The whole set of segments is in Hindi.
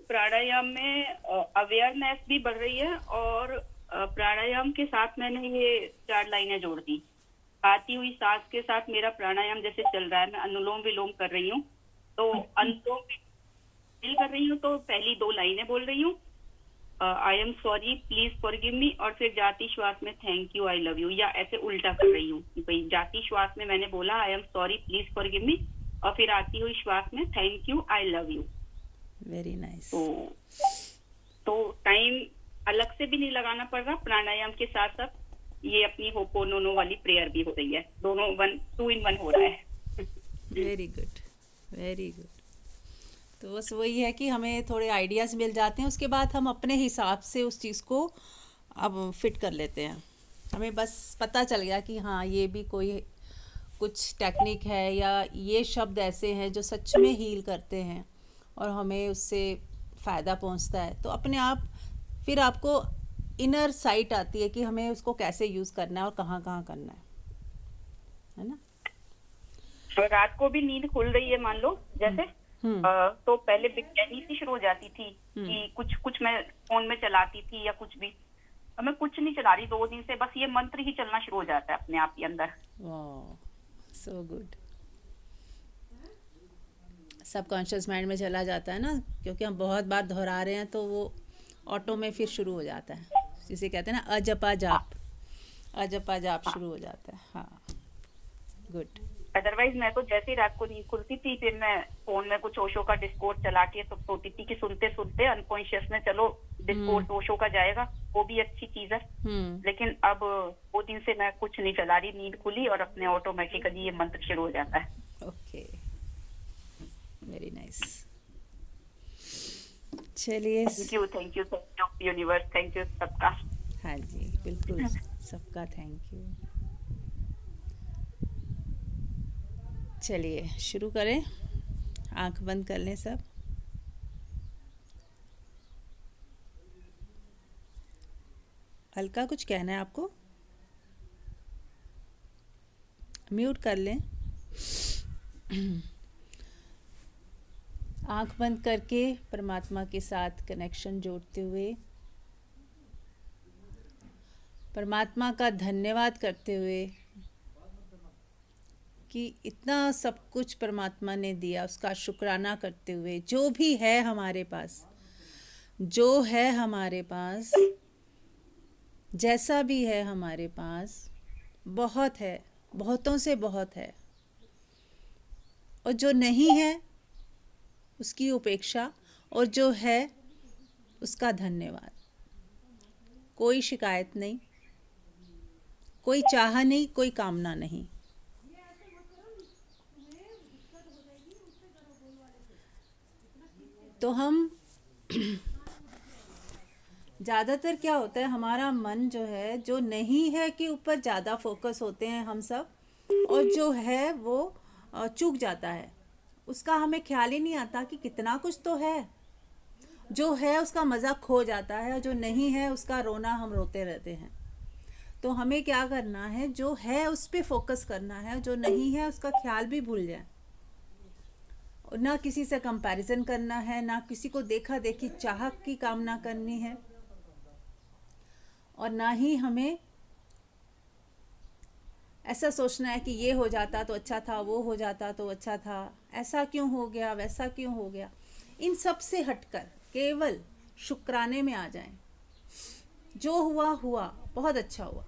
प्राणायाम में अवेयरनेस भी बढ़ रही है और प्राणायाम के साथ मैंने ये 4 लाइनें जोड़ दी। आती हुई सांस के साथ मेरा प्राणायाम जैसे चल रहा है, मैं अनुलोम विलोम कर रही हूँ। तो अनुलोम विलोम कर रही हूँ तो पहली 2 लाइनें बोल रही हूँ, I am sorry, please forgive me, और फिर जाती श्वास में thank you, I love you, या ऐसे उल्टा कर रही हूँ कि भाई जाती श्वास में मैंने बोला I am sorry, please forgive me, और फिर आती हुई श्वास में thank you, I love you. Very nice. तो तो टाइम अलग से भी नहीं लगाना पड़ रहा, प्राणायाम के साथ साथ ये अपनी होपोनोनो वाली प्रेयर भी हो रही है, दोनों 2 in 1 हो रहा है। Very good, very good. तो बस वही है कि हमें थोड़े आइडियाज़ मिल जाते हैं, उसके बाद हम अपने हिसाब से उस चीज़ को अब फिट कर लेते हैं। हमें बस पता चल गया कि हाँ ये भी कोई कुछ टेक्निक है या ये शब्द ऐसे हैं जो सच में हील करते हैं और हमें उससे फ़ायदा पहुंचता है, तो अपने आप फिर आपको इनर साइट आती है कि हमें उसको कैसे यूज़ करना है और कहाँ कहाँ करना है ना। तो रात को भी नींद खुल रही है मान लो जैसे, हम्म तो पहले बेचैनी सी शुरू हो जाती थी हम्म कि कुछ कुछ मैं फोन में चलाती थी या कुछ भी। अब मैं कुछ नहीं चला रही 2 दिन से, बस ये मंत्र ही चलना शुरू हो जाता है अपने आप ही अंदर। वाह, सो गुड। सबकॉन्शियस माइंड में चला जाता है ना, क्योंकि हम बहुत बार दोहरा रहे हैं तो वो ऑटो में फिर शुरू हो जाता है, जिसे कहते हैं ना अजपा जाप, अजपा जाप शुरू हो जाता है। हाँ, गुड। अदरवाइज मैं तो जैसे ही रात को नींद खुलती थी फिर मैं फोन में कुछ ओशो का डिस्कोर्स चला के तो सोती थी कि सुनते सुनते अनकॉन्शियस में चलो डिस्कोर्स ओशो का जाएगा, वो भी अच्छी चीज है। लेकिन अब 2 दिन से मैं कुछ नहीं चला रही, नींद खुली और अपने ऑटोमेटिकली ये मंत्र शुरू हो जाता है। Okay, very nice. चलिए, thank you universe, thank you सबका। हाँ जी, बिल्कुल, सबका थैंक यू। चलिए शुरू करें, आंख बंद कर लें सब। हल्का कुछ कहना है आपको, म्यूट कर लें। आंख बंद करके परमात्मा के साथ कनेक्शन जोड़ते हुए, परमात्मा का धन्यवाद करते हुए कि इतना सब कुछ परमात्मा ने दिया, उसका शुक्राना करते हुए, जो भी है हमारे पास, जो है हमारे पास, जैसा भी है हमारे पास, बहुत है, बहुतों से बहुत है, और जो नहीं है उसकी उपेक्षा, और जो है उसका धन्यवाद। कोई शिकायत नहीं, कोई चाह नहीं, कोई कामना नहीं। तो हम ज़्यादातर क्या होता है, हमारा मन जो है, जो नहीं है के ऊपर ज़्यादा फोकस होते हैं हम सब, और जो है वो चूक जाता है, उसका हमें ख्याल ही नहीं आता कि कितना कुछ तो है। जो है उसका मज़ा खो जाता है, और जो नहीं है उसका रोना हम रोते रहते हैं। तो हमें क्या करना है, जो है उस पर फोकस करना है, जो नहीं है उसका ख्याल भी भूल जाए। और ना किसी से कंपैरिजन करना है, ना किसी को देखा देखी चाह की कामना करनी है, और ना ही हमें ऐसा सोचना है कि ये हो जाता तो अच्छा था, वो हो जाता तो अच्छा था, ऐसा क्यों हो गया, वैसा क्यों हो गया। इन सब से हटकर केवल शुक्राने में आ जाएं। जो हुआ हुआ, बहुत अच्छा हुआ,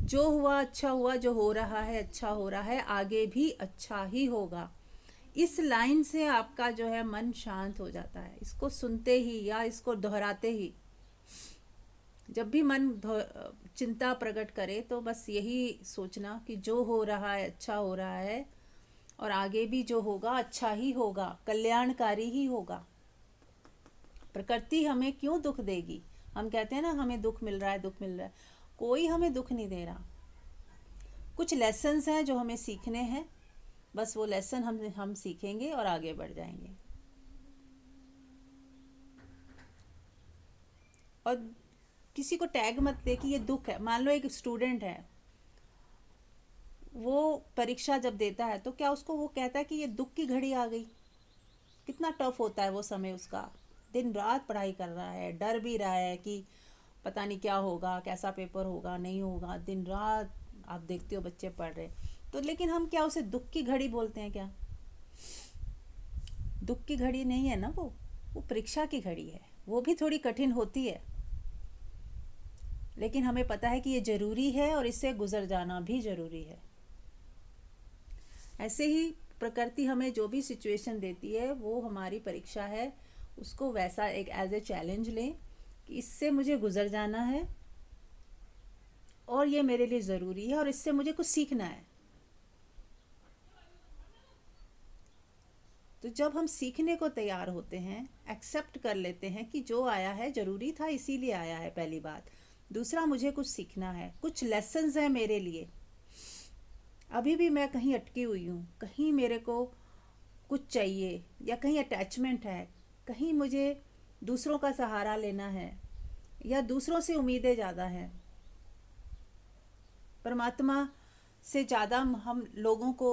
जो हुआ अच्छा हुआ, जो हो रहा है अच्छा हो रहा है, आगे भी अच्छा ही होगा। इस लाइन से आपका जो है मन शांत हो जाता है। इसको सुनते ही या इसको दोहराते ही, जब भी मन चिंता प्रकट करे तो बस यही सोचना कि जो हो रहा है अच्छा हो रहा है, और आगे भी जो होगा अच्छा ही होगा, कल्याणकारी ही होगा। प्रकृति हमें क्यों दुख देगी? हम कहते हैं ना हमें दुख मिल रहा है, दुख मिल रहा है। कोई हमें दुख नहीं दे रहा। कुछ लेसन्स हैं जो हमें सीखने हैं, बस वो लेसन हम सीखेंगे और आगे बढ़ जाएंगे। और किसी को टैग मत दे कि ये दुख है। मान लो एक स्टूडेंट है, वो परीक्षा जब देता है तो क्या उसको वो कहता है कि ये दुख की घड़ी आ गई? कितना टफ होता है वो समय उसका, दिन रात पढ़ाई कर रहा है, डर भी रहा है कि पता नहीं क्या होगा, कैसा पेपर होगा, नहीं होगा, दिन रात आप देखते हो बच्चे पढ़ रहे। तो लेकिन हम क्या उसे दुख की घड़ी बोलते हैं क्या? दुख की घड़ी नहीं है ना वो परीक्षा की घड़ी है। वो भी थोड़ी कठिन होती है, लेकिन हमें पता है कि ये ज़रूरी है और इससे गुजर जाना भी ज़रूरी है। ऐसे ही प्रकृति हमें जो भी सिचुएशन देती है वो हमारी परीक्षा है, उसको वैसा एक एज ए चैलेंज लें कि इससे मुझे गुजर जाना है और ये मेरे लिए ज़रूरी है और इससे मुझे कुछ सीखना है। तो जब हम सीखने को तैयार होते हैं, एक्सेप्ट कर लेते हैं कि जो आया है ज़रूरी था इसीलिए आया है, पहली बात। दूसरा, मुझे कुछ सीखना है, कुछ लेसन्स हैं मेरे लिए। अभी भी मैं कहीं अटकी हुई हूँ, कहीं मेरे को कुछ चाहिए या कहीं अटैचमेंट है, कहीं मुझे दूसरों का सहारा लेना है या दूसरों से उम्मीदें ज़्यादा हैं। परमात्मा से ज़्यादा हम लोगों को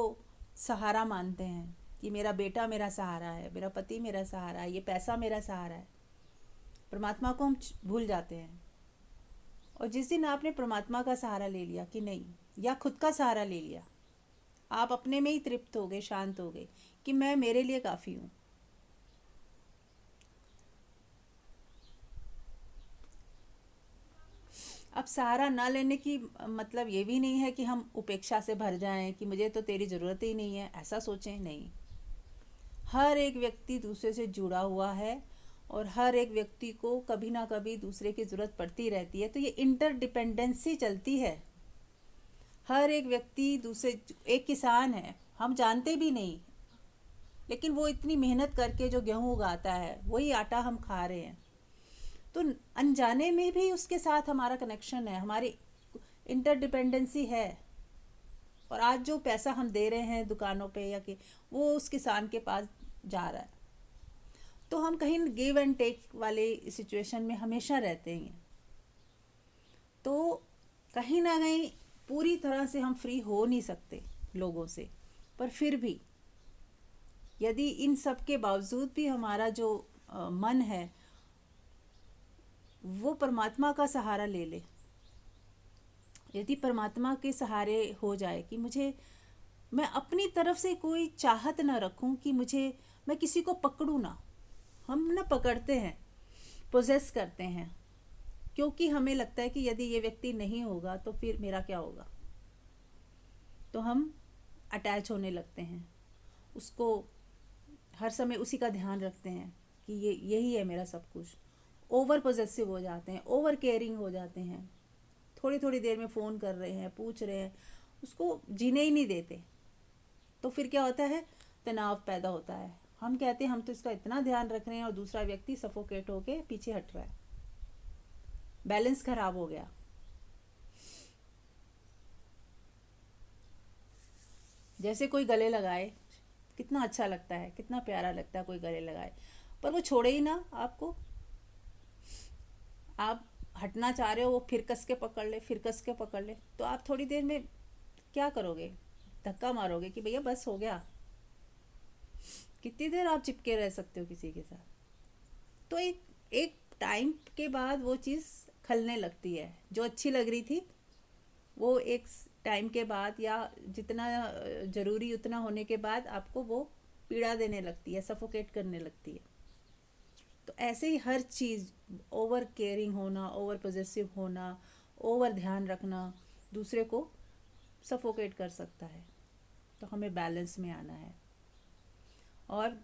सहारा मानते हैं कि मेरा बेटा मेरा सहारा है, मेरा पति मेरा सहारा है, ये पैसा मेरा सहारा है। परमात्मा को हम भूल जाते हैं। और जिस दिन आपने परमात्मा का सहारा ले लिया कि नहीं, या खुद का सहारा ले लिया, आप अपने में ही तृप्त हो गए, शांत हो गए कि मैं मेरे लिए काफ़ी हूँ। अब सहारा ना लेने की मतलब ये भी नहीं है कि हम उपेक्षा से भर जाएं कि मुझे तो तेरी ज़रूरत ही नहीं है, ऐसा सोचें नहीं। हर एक व्यक्ति दूसरे से जुड़ा हुआ है और हर एक व्यक्ति को कभी ना कभी दूसरे की ज़रूरत पड़ती रहती है। तो ये इंटरडिपेंडेंसी चलती है। हर एक व्यक्ति दूसरे, एक किसान है, हम जानते भी नहीं, लेकिन वो इतनी मेहनत करके जो गेहूँ उगाता है वही आटा हम खा रहे हैं। तो अनजाने में भी उसके साथ हमारा कनेक्शन है, हमारी इंटरडिपेंडेंसी है। और आज जो पैसा हम दे रहे हैं दुकानों पे या कि वो उस किसान के पास जा रहा है। तो हम कहीं गिव एंड टेक वाले सिचुएशन में हमेशा रहते हैं। तो कहीं ना कहीं पूरी तरह से हम फ्री हो नहीं सकते लोगों से, पर फिर भी यदि इन सब के बावजूद भी हमारा जो मन है वो परमात्मा का सहारा ले ले, यदि परमात्मा के सहारे हो जाए कि मैं अपनी तरफ से कोई चाहत ना रखूं कि मैं किसी को पकड़ूं ना। हम ना पकड़ते हैं, पोजेस करते हैं, क्योंकि हमें लगता है कि यदि ये व्यक्ति नहीं होगा तो फिर मेरा क्या होगा। तो हम अटैच होने लगते हैं, उसको हर समय उसी का ध्यान रखते हैं कि यही है मेरा सब कुछ। ओवर पोजेसिव हो जाते हैं, ओवर केयरिंग हो जाते हैं, थोड़ी थोड़ी देर में फ़ोन कर रहे हैं, पूछ रहे हैं, उसको जीने ही नहीं देते। तो फिर क्या होता है, तनाव पैदा होता है। हम कहते हैं हम तो इसका इतना ध्यान रख रहे हैं और दूसरा व्यक्ति सफोकेट होके पीछे हट रहा है, बैलेंस खराब हो गया। जैसे कोई गले लगाए, कितना अच्छा लगता है, कितना प्यारा लगता है कोई गले लगाए, पर वो छोड़े ही ना आपको। आप हटना चाह रहे हो, वो फिर कस के पकड़ ले, फिर कस के पकड़ ले, तो आप थोड़ी देर में क्या करोगे, धक्का मारोगे कि भैया बस हो गया। कितनी देर आप चिपके रह सकते हो किसी के साथ। तो एक टाइम के बाद वो चीज़ खलने लगती है। जो अच्छी लग रही थी वो एक टाइम के बाद या जितना ज़रूरी उतना होने के बाद आपको वो पीड़ा देने लगती है, सफोकेट करने लगती है। तो ऐसे ही हर चीज़, ओवर केयरिंग होना, ओवर पॉजेसिव होना, ओवर ध्यान रखना दूसरे को सफोकेट कर सकता है। तो हमें बैलेंस में आना है। और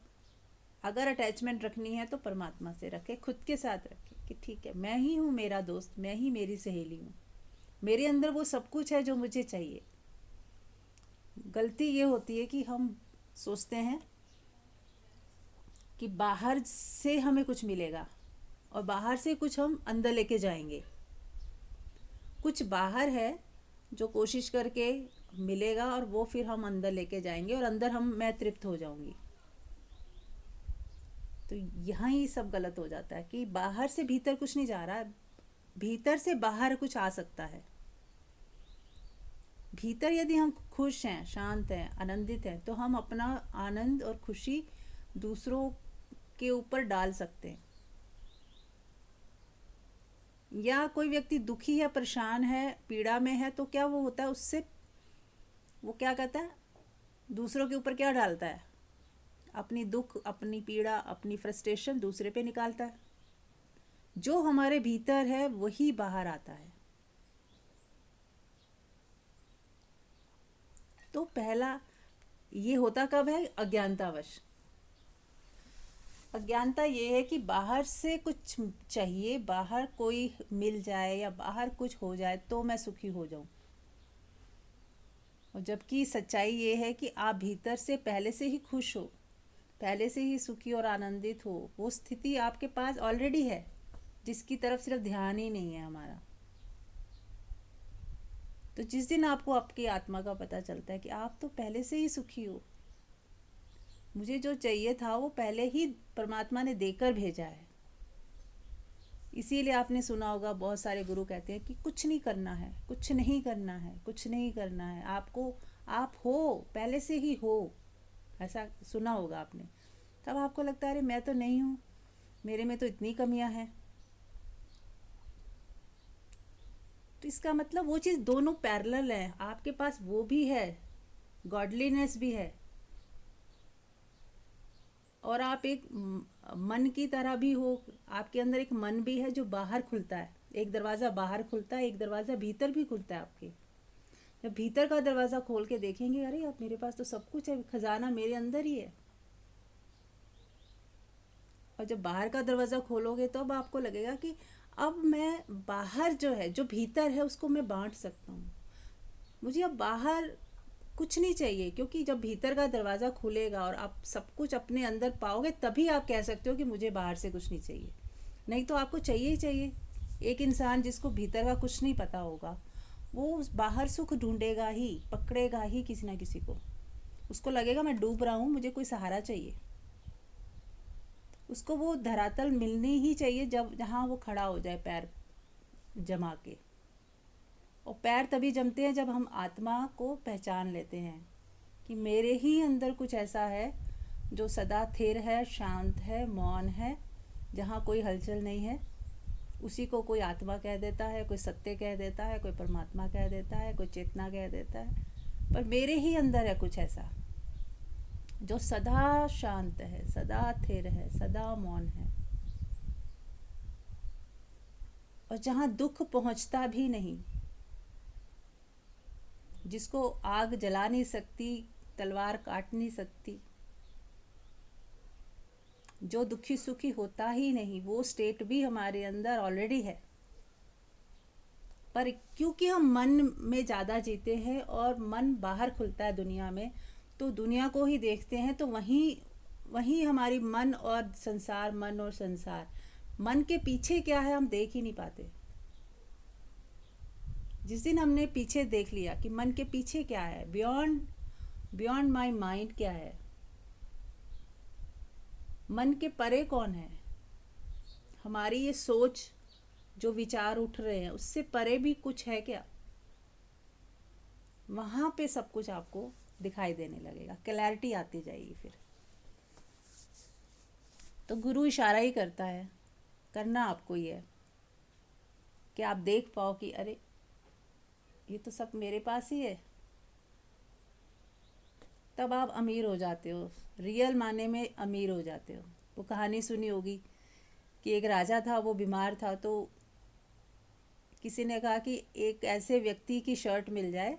अगर अटैचमेंट रखनी है तो परमात्मा से रखे, खुद के साथ रखे कि ठीक है, मैं ही हूँ मेरा दोस्त, मैं ही मेरी सहेली हूँ, मेरे अंदर वो सब कुछ है जो मुझे चाहिए। गलती ये होती है कि हम सोचते हैं कि बाहर से हमें कुछ मिलेगा और बाहर से कुछ हम अंदर लेके जाएंगे। कुछ बाहर है जो कोशिश करके मिलेगा और वो फिर हम अंदर लेके जाएंगे और अंदर मैं तृप्त हो जाऊंगी। तो यहाँ ही सब गलत हो जाता है कि बाहर से भीतर कुछ नहीं जा रहा, भीतर से बाहर कुछ आ सकता है। भीतर यदि हम खुश हैं, शांत हैं, आनंदित हैं, तो हम अपना आनंद और खुशी दूसरों के ऊपर डाल सकते हैं। या कोई व्यक्ति दुखी है, परेशान है, पीड़ा में है, तो क्या वो होता है, उससे वो क्या कहता है, दूसरों के ऊपर क्या डालता है, अपनी दुख, अपनी पीड़ा, अपनी फ्रस्ट्रेशन दूसरे पे निकालता है। जो हमारे भीतर है वही बाहर आता है। तो पहला ये होता कब है, अज्ञानतावश। अज्ञानता ये है कि बाहर से कुछ चाहिए, बाहर कोई मिल जाए या बाहर कुछ हो जाए तो मैं सुखी हो जाऊं। और जबकि सच्चाई ये है कि आप भीतर से पहले से ही खुश हो, पहले से ही सुखी और आनंदित हो। वो स्थिति आपके पास ऑलरेडी है, जिसकी तरफ सिर्फ ध्यान ही नहीं है हमारा। तो जिस दिन आपको आपकी आत्मा का पता चलता है कि आप तो पहले से ही सुखी हो, मुझे जो चाहिए था वो पहले ही परमात्मा ने देकर भेजा है। इसीलिए आपने सुना होगा, बहुत सारे गुरु कहते हैं कि कुछ नहीं करना है, कुछ नहीं करना है, कुछ नहीं करना है, आपको, आप हो, पहले से ही हो। ऐसा सुना होगा आपने। तब आपको लगता है अरे मैं तो नहीं हूँ, मेरे में तो इतनी कमियां हैं। तो इसका मतलब वो चीज़ दोनों पैरेलल है, आपके पास वो भी है, गॉडलीनेस भी है, और आप एक मन की तरह भी हो। आपके अंदर एक मन भी है जो बाहर खुलता है, एक दरवाज़ा बाहर खुलता है, एक दरवाज़ा भीतर भी खुलता है आपके। जब भीतर का दरवाज़ा खोल के देखेंगे, अरे अब मेरे पास तो सब कुछ है, खजाना मेरे अंदर ही है। और जब बाहर का दरवाज़ा खोलोगे तो अब आपको लगेगा कि अब मैं बाहर जो है, जो भीतर है, उसको मैं बांट सकता हूँ। मुझे अब बाहर कुछ नहीं चाहिए, क्योंकि जब भीतर का दरवाज़ा खुलेगा और आप सब कुछ अपने अंदर पाओगे, तभी आप कह सकते हो कि मुझे बाहर से कुछ नहीं चाहिए। नहीं तो आपको चाहिए ही चाहिए। एक इंसान जिसको भीतर का कुछ नहीं पता होगा, वो बाहर सुख ढूंढेगा ही, पकड़ेगा ही किसी ना किसी को। उसको लगेगा मैं डूब रहा हूँ, मुझे कोई सहारा चाहिए। उसको वो धरातल मिलनी ही चाहिए जब, जहाँ वो खड़ा हो जाए पैर जमा के। और पैर तभी जमते हैं जब हम आत्मा को पहचान लेते हैं कि मेरे ही अंदर कुछ ऐसा है जो सदा स्थिर है, शांत है, मौन है, जहाँ कोई हलचल नहीं है। उसी को कोई आत्मा कह देता है, कोई सत्य कह देता है, कोई परमात्मा कह देता है, कोई चेतना कह देता है। पर मेरे ही अंदर है कुछ ऐसा जो सदा शांत है, सदा स्थिर है, सदा मौन है, और जहाँ दुख पहुँचता भी नहीं, जिसको आग जला नहीं सकती, तलवार काट नहीं सकती, जो दुखी सुखी होता ही नहीं, वो स्टेट भी हमारे अंदर ऑलरेडी है। पर क्योंकि हम मन में ज़्यादा जीते हैं और मन बाहर खुलता है दुनिया में, तो दुनिया को ही देखते हैं, तो वहीं वहीं हमारी मन और संसार, मन और संसार, मन के पीछे क्या है हम देख ही नहीं पाते। जिस दिन हमने पीछे देख लिया कि मन के पीछे क्या है, बियॉन्ड माई माइंड क्या है, मन के परे कौन है, हमारी ये सोच जो विचार उठ रहे हैं उससे परे भी कुछ है क्या, वहाँ पे सब कुछ आपको दिखाई देने लगेगा, क्लैरिटी आती जाएगी। फिर तो गुरु इशारा ही करता है, करना आपको ये है कि आप देख पाओ कि अरे ये तो सब मेरे पास ही है। तब आप अमीर हो जाते हो, रियल माने में अमीर हो जाते हो। वो कहानी सुनी होगी कि एक राजा था, वो बीमार था, तो किसी ने कहा कि एक ऐसे व्यक्ति की शर्ट मिल जाए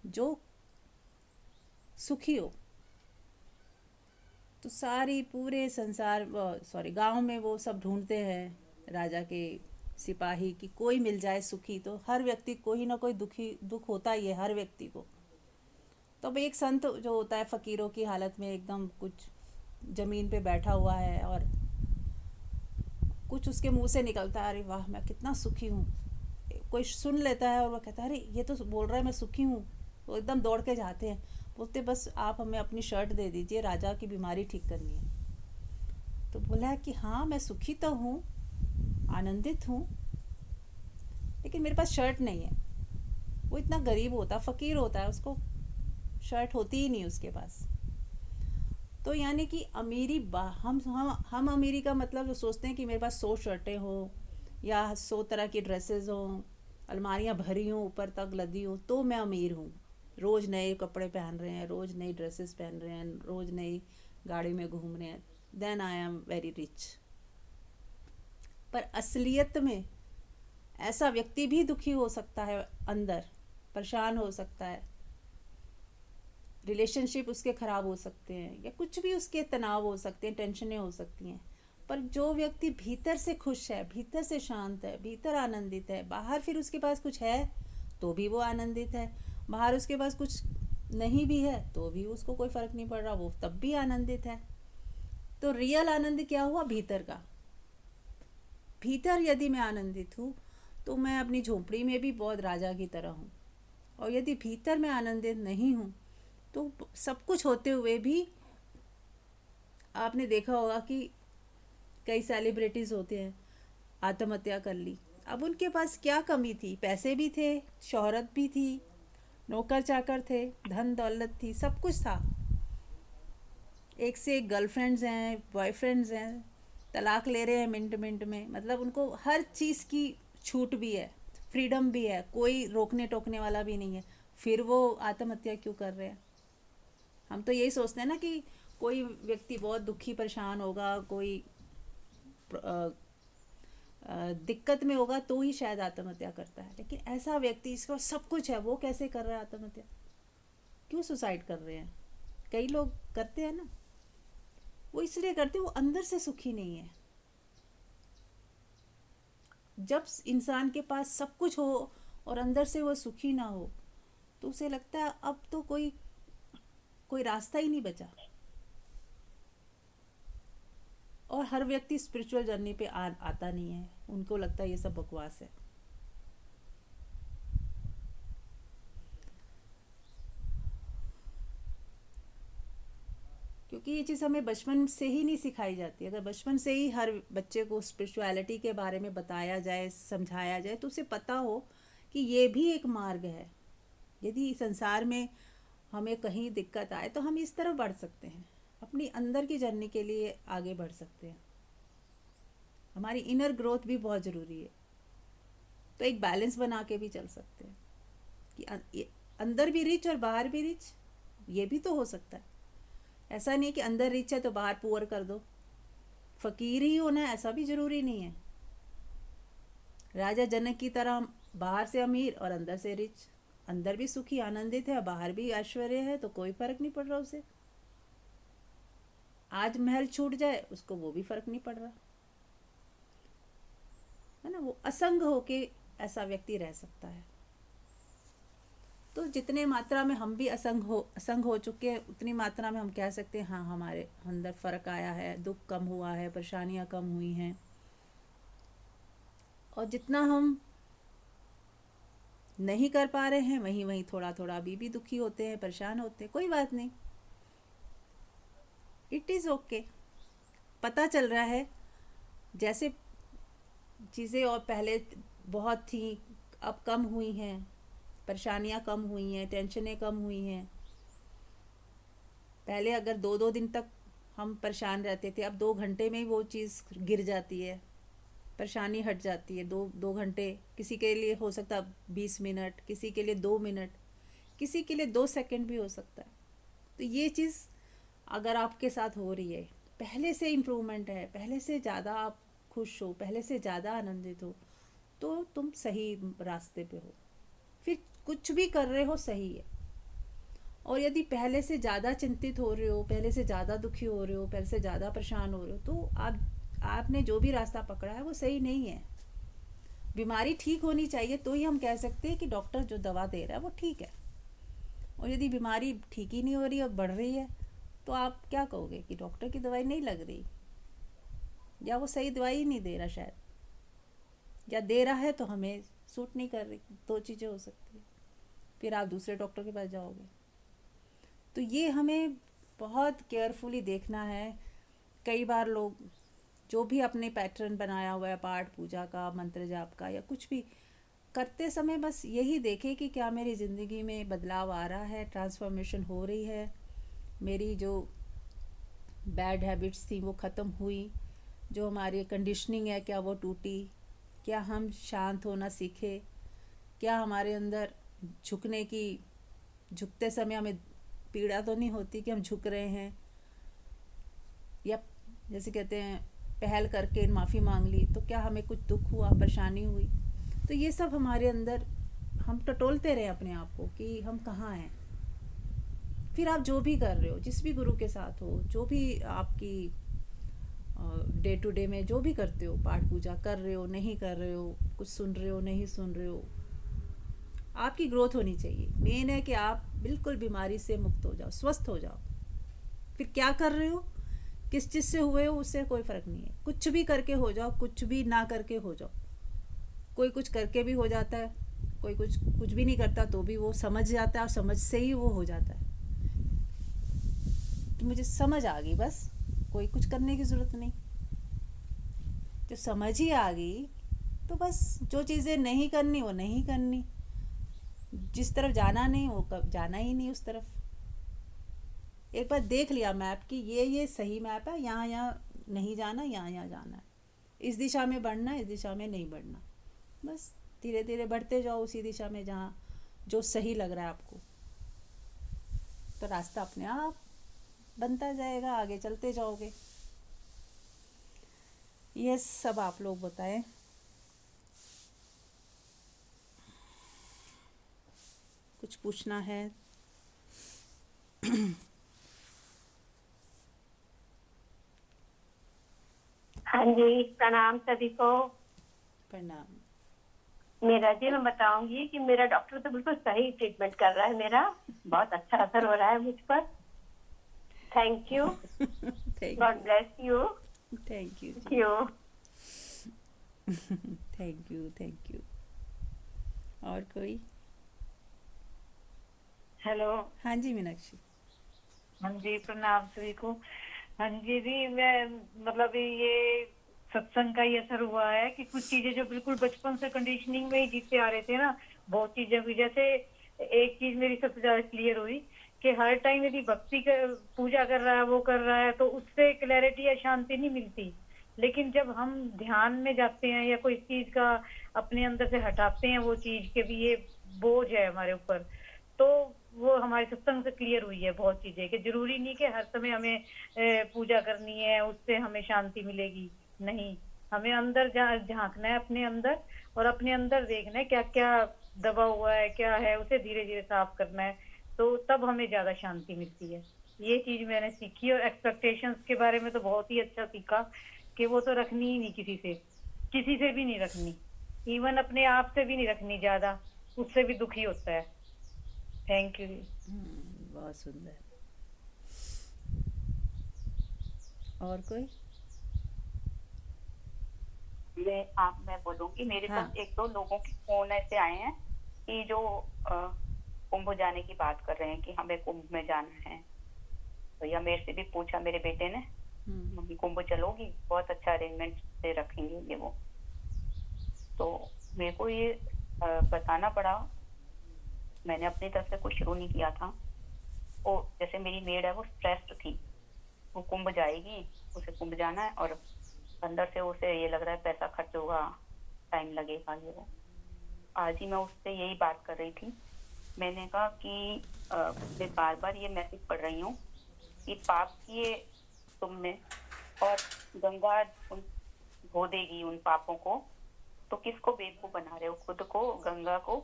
जो सुखी हो। तो सारी पूरे संसार, गांव में वो सब ढूंढते हैं, राजा के सिपाही, कि कोई मिल जाए सुखी। तो हर व्यक्ति कोई ना कोई दुख होता ही है हर व्यक्ति को। तो अब एक संत जो होता है फ़कीरों की हालत में, एकदम कुछ ज़मीन पे बैठा हुआ है, और कुछ उसके मुंह से निकलता है, अरे वाह मैं कितना सुखी हूँ। कोई सुन लेता है और वह कहता है अरे ये तो बोल रहा है मैं सुखी हूँ। वो एकदम दौड़ के जाते हैं, बोलते बस आप हमें अपनी शर्ट दे दीजिए, राजा की बीमारी ठीक करनी है। तो बोला कि हाँ मैं सुखी तो हूँ, आनंदित हूँ, लेकिन मेरे पास शर्ट नहीं है। वो इतना गरीब होता, फ़कीर होता है, उसको शर्ट होती ही नहीं उसके पास। तो यानी कि हम अमीरी का मतलब जो सोचते हैं कि मेरे पास 100 शर्टें हो या 100 तरह की ड्रेसेस हों, अलमारियां भरी हों ऊपर तक लदी हों, तो मैं अमीर हूँ। रोज़ नए कपड़े पहन रहे हैं, रोज़ नई ड्रेसेस पहन रहे हैं, रोज़ नई गाड़ी में घूम रहे हैं, then I am very rich. पर असलियत में ऐसा व्यक्ति भी दुखी हो सकता है, अंदर परेशान हो सकता है, रिलेशनशिप उसके ख़राब हो सकते हैं, या कुछ भी उसके तनाव हो सकते हैं, टेंशनें हो सकती हैं। पर जो व्यक्ति भीतर से खुश है, भीतर से शांत है, भीतर आनंदित है, बाहर फिर उसके पास कुछ है तो भी वो आनंदित है, बाहर उसके पास कुछ नहीं भी है तो भी उसको कोई फ़र्क नहीं पड़ रहा, वो तब भी आनंदित है। तो रियल आनंद क्या हुआ? भीतर का। भीतर यदि मैं आनंदित हूँ तो मैं अपनी झोंपड़ी में भी बहुत राजा की तरह हूँ, और यदि भीतर मैं आनंदित नहीं हूँ तो सब कुछ होते हुए भी, आपने देखा होगा कि कई सेलिब्रिटीज़ होते हैं, आत्महत्या कर ली। अब उनके पास क्या कमी थी? पैसे भी थे, शोहरत भी थी, नौकर चाकर थे, धन दौलत थी, सब कुछ था। एक से एक गर्लफ्रेंड्स हैं, बॉयफ्रेंड्स हैं, तलाक ले रहे हैं मिनट मिनट में, मतलब उनको हर चीज़ की छूट भी है, फ्रीडम भी है, कोई रोकने टोकने वाला भी नहीं है, फिर वो आत्महत्या क्यों कर रहे हैं? हम तो यही सोचते हैं ना कि कोई व्यक्ति बहुत दुखी परेशान होगा, कोई दिक्कत में होगा तो ही शायद आत्महत्या करता है, लेकिन ऐसा व्यक्ति जिसके पास सब कुछ है वो कैसे कर रहा है आत्महत्या? क्यों सुसाइड कर रहे हैं? कई लोग करते हैं ना, वो इसलिए करते, वो अंदर से सुखी नहीं है। जब इंसान के पास सब कुछ हो और अंदर से वो सुखी ना हो तो उसे लगता है अब तो कोई कोई रास्ता ही नहीं बचा। और हर व्यक्ति स्पिरिचुअल जर्नी पे आता नहीं है, उनको लगता है ये सब बकवास है। क्योंकि ये चीज़ हमें बचपन से ही नहीं सिखाई जाती। अगर बचपन से ही हर बच्चे को स्पिरिचुअलिटी के बारे में बताया जाए, समझाया जाए, तो उसे पता हो कि ये भी एक मार्ग है। यदि संसार में हमें कहीं दिक्कत आए तो हम इस तरफ बढ़ सकते हैं, अपनी अंदर की जर्नी के लिए आगे बढ़ सकते हैं। हमारी इनर ग्रोथ भी बहुत ज़रूरी है। तो एक बैलेंस बना के भी चल सकते हैं कि अंदर भी रिच और बाहर भी रिच, ये भी तो हो सकता है। ऐसा नहीं कि अंदर रिच है तो बाहर पुअर कर दो, फकीर ही होना है ऐसा भी ज़रूरी नहीं है। राजा जनक की तरह बाहर से अमीर और अंदर से रिच, अंदर भी सुखी आनंदित है, बाहर भी ऐश्वर्य है, तो कोई फ़र्क नहीं पड़ रहा उसे। आज महल छूट जाए उसको वो भी फ़र्क नहीं पड़ रहा है ना। वो असंग होके ऐसा व्यक्ति रह सकता है। तो जितने मात्रा में हम भी असंग हो चुके हैं, उतनी मात्रा में हम कह सकते हैं हाँ हमारे अंदर फ़र्क आया है, दुख कम हुआ है, परेशानियाँ कम हुई हैं। और जितना हम नहीं कर पा रहे हैं वहीं वहीं थोड़ा थोड़ा अभी भी दुखी होते हैं, परेशान होते हैं, कोई बात नहीं, इट इज़ ओके। पता चल रहा है जैसे चीज़ें और पहले बहुत थी, अब कम हुई हैं, परेशानियाँ कम हुई हैं, टेंशनें कम हुई हैं। पहले अगर 2-2 दिन तक हम परेशान रहते थे, अब 2 घंटे में ही वो चीज़ गिर जाती है, परेशानी हट जाती है। 2 घंटे किसी के लिए हो सकता है 20 मिनट, किसी के लिए 2 मिनट, किसी के लिए 2 सेकंड भी हो सकता है। तो ये चीज़ अगर आपके साथ हो रही है, पहले से इम्प्रूवमेंट है, पहले से ज़्यादा आप खुश हो, पहले से ज़्यादा आनंदित हो, तो तुम सही रास्ते पे हो। फिर कुछ भी कर रहे हो सही है। और यदि पहले से ज़्यादा चिंतित हो रहे हो, पहले से ज़्यादा दुखी हो रहे हो, पहले से ज़्यादा परेशान हो रहे हो, तो आपने जो भी रास्ता पकड़ा है वो सही नहीं है। बीमारी ठीक होनी चाहिए तो ही हम कह सकते हैं कि डॉक्टर जो दवा दे रहा है वो ठीक है। और यदि बीमारी ठीक ही नहीं हो रही और बढ़ रही है तो आप क्या कहोगे कि डॉक्टर की दवाई नहीं लग रही, या वो सही दवाई ही नहीं दे रहा शायद, या दे रहा है तो हमें सूट नहीं कर रही। 2 चीज़ें हो सकती है, फिर आप दूसरे डॉक्टर के पास जाओगे। तो ये हमें बहुत केयरफुली देखना है। कई बार लोग जो भी अपने पैटर्न बनाया हुआ है, पाठ पूजा का, मंत्र जाप का, या कुछ भी करते समय बस यही देखें कि क्या मेरी ज़िंदगी में बदलाव आ रहा है, ट्रांसफॉर्मेशन हो रही है, मेरी जो बैड हैबिट्स थी वो ख़त्म हुई, जो हमारी कंडीशनिंग है क्या वो टूटी, क्या हम शांत होना सीखे, क्या हमारे अंदर झुकने की, झुकते समय हमें पीड़ा तो नहीं होती कि हम झुक रहे हैं, या जैसे कहते हैं पहल करके माफ़ी मांग ली तो क्या हमें कुछ दुख हुआ, परेशानी हुई। तो ये सब हमारे अंदर हम टटोलते रहे अपने आप को कि हम कहाँ हैं। फिर आप जो भी कर रहे हो, जिस भी गुरु के साथ हो, जो भी आपकी डे टू डे में जो भी करते हो, पाठ पूजा कर रहे हो नहीं कर रहे हो, कुछ सुन रहे हो नहीं सुन रहे हो, आपकी ग्रोथ होनी चाहिए। मेन है कि आप बिल्कुल बीमारी से मुक्त हो जाओ, स्वस्थ हो जाओ। फिर क्या कर रहे हो, किस चीज़ से हुए हो, उससे कोई फ़र्क नहीं है। कुछ भी करके हो जाओ, कुछ भी ना करके हो जाओ। कोई कुछ करके भी हो जाता है, कोई कुछ कुछ भी नहीं करता तो भी वो समझ जाता है, और समझ से ही वो हो जाता है कि मुझे समझ आ गई, बस कोई कुछ करने की ज़रूरत नहीं। जो समझ ही आ गई तो बस जो चीज़ें नहीं करनी वो नहीं करनी, जिस तरफ जाना नहीं वो कब जाना ही नहीं उस तरफ। एक बार देख लिया मैप कि ये सही मैप है, यहाँ यहाँ नहीं जाना, यहाँ यहाँ जाना है, इस दिशा में बढ़ना, इस दिशा में नहीं बढ़ना। बस धीरे धीरे बढ़ते जाओ उसी दिशा में जहाँ जो सही लग रहा है आपको, तो रास्ता अपने आप बनता जाएगा, आगे चलते जाओगे। ये सब आप लोग बताएं। कुछ पूछना है? हाँ जी, प्रणाम सभी को। प्रणाम। मेरा जी मैं बताऊंगी कि मेरा डॉक्टर तो बिल्कुल सही ट्रीटमेंट कर रहा है, मेरा बहुत अच्छा असर हो रहा है मुझ पर। Thank you, thank God you. Bless you. Thank you thank जी। You. Thank you, thank you. और कोई? हेलो। हाँ जी मीनाक्षी। हाँ जी, प्रणाम सभी को। हाँ जी जी, मैं मतलब ये सत्संग का ही असर हुआ है कि कुछ चीजें जो बिल्कुल बचपन से कंडीशनिंग में ही जीते आ रहे थे ना, बहुत चीजें हुई। जैसे एक चीज मेरी सबसे ज्यादा क्लियर हुई कि हर टाइम यदि भक्ति का पूजा कर रहा है, वो कर रहा है, तो उससे क्लैरिटी या शांति नहीं मिलती। लेकिन जब हम ध्यान में जाते हैं या कोई चीज का अपने अंदर से हटाते हैं, वो चीज के भी ये बोझ है हमारे ऊपर, तो वो हमारे सत्संग से क्लियर हुई है बहुत चीजें कि जरूरी नहीं कि हर समय हमें पूजा करनी है, उससे हमें शांति मिलेगी। नहीं, हमें अंदर झांकना है अपने अंदर, और अपने अंदर देखना है क्या क्या दबा हुआ है, क्या है, उसे धीरे धीरे साफ करना है। तो तब हमें ज्यादा शांति मिलती है। ये चीज मैंने सीखी। और एक्सपेक्टेशंस के बारे में तो बहुत ही अच्छा सीखा कि वो तो रखनी ही नहीं किसी से भी नहीं रखनी, इवन अपने आप से भी नहीं रखनी ज्यादा, उससे भी दुखी होता है। Thank you. बहुत सुंदर। और कोई? मैं बोलूंगी, मेरे हाँ। पास एक दो लोगों के फोन ऐसे आए हैं कि जो कुंभ जाने की बात कर रहे हैं कि हमें कुंभ में जाना है। तो या मेरे से भी पूछा मेरे बेटे ने, मम्मी कुंभ चलोगी, बहुत अच्छा अरेंजमेंट से रखेंगे ये वो। तो मेरे को ये बताना पड़ा, मैंने अपनी तरफ से कुछ शुरू नहीं किया था। वो जैसे मेरी मेड है वो स्ट्रेस्ड थी, वो कुंभ जाएगी, उसे कुंभ जाना है, और अंदर से उसे ये लग रहा है पैसा खर्च होगा, टाइम लगेगा ये वो। आज ही मैं उससे यही बात कर रही थी। मैंने कहा कि मैं बार बार ये मैसेज पढ़ रही हूँ कि पाप किए तुमने और गंगा धो देगी उन पापों को, तो किसको बेवकूफ बना रहे हो? खुद को, गंगा को,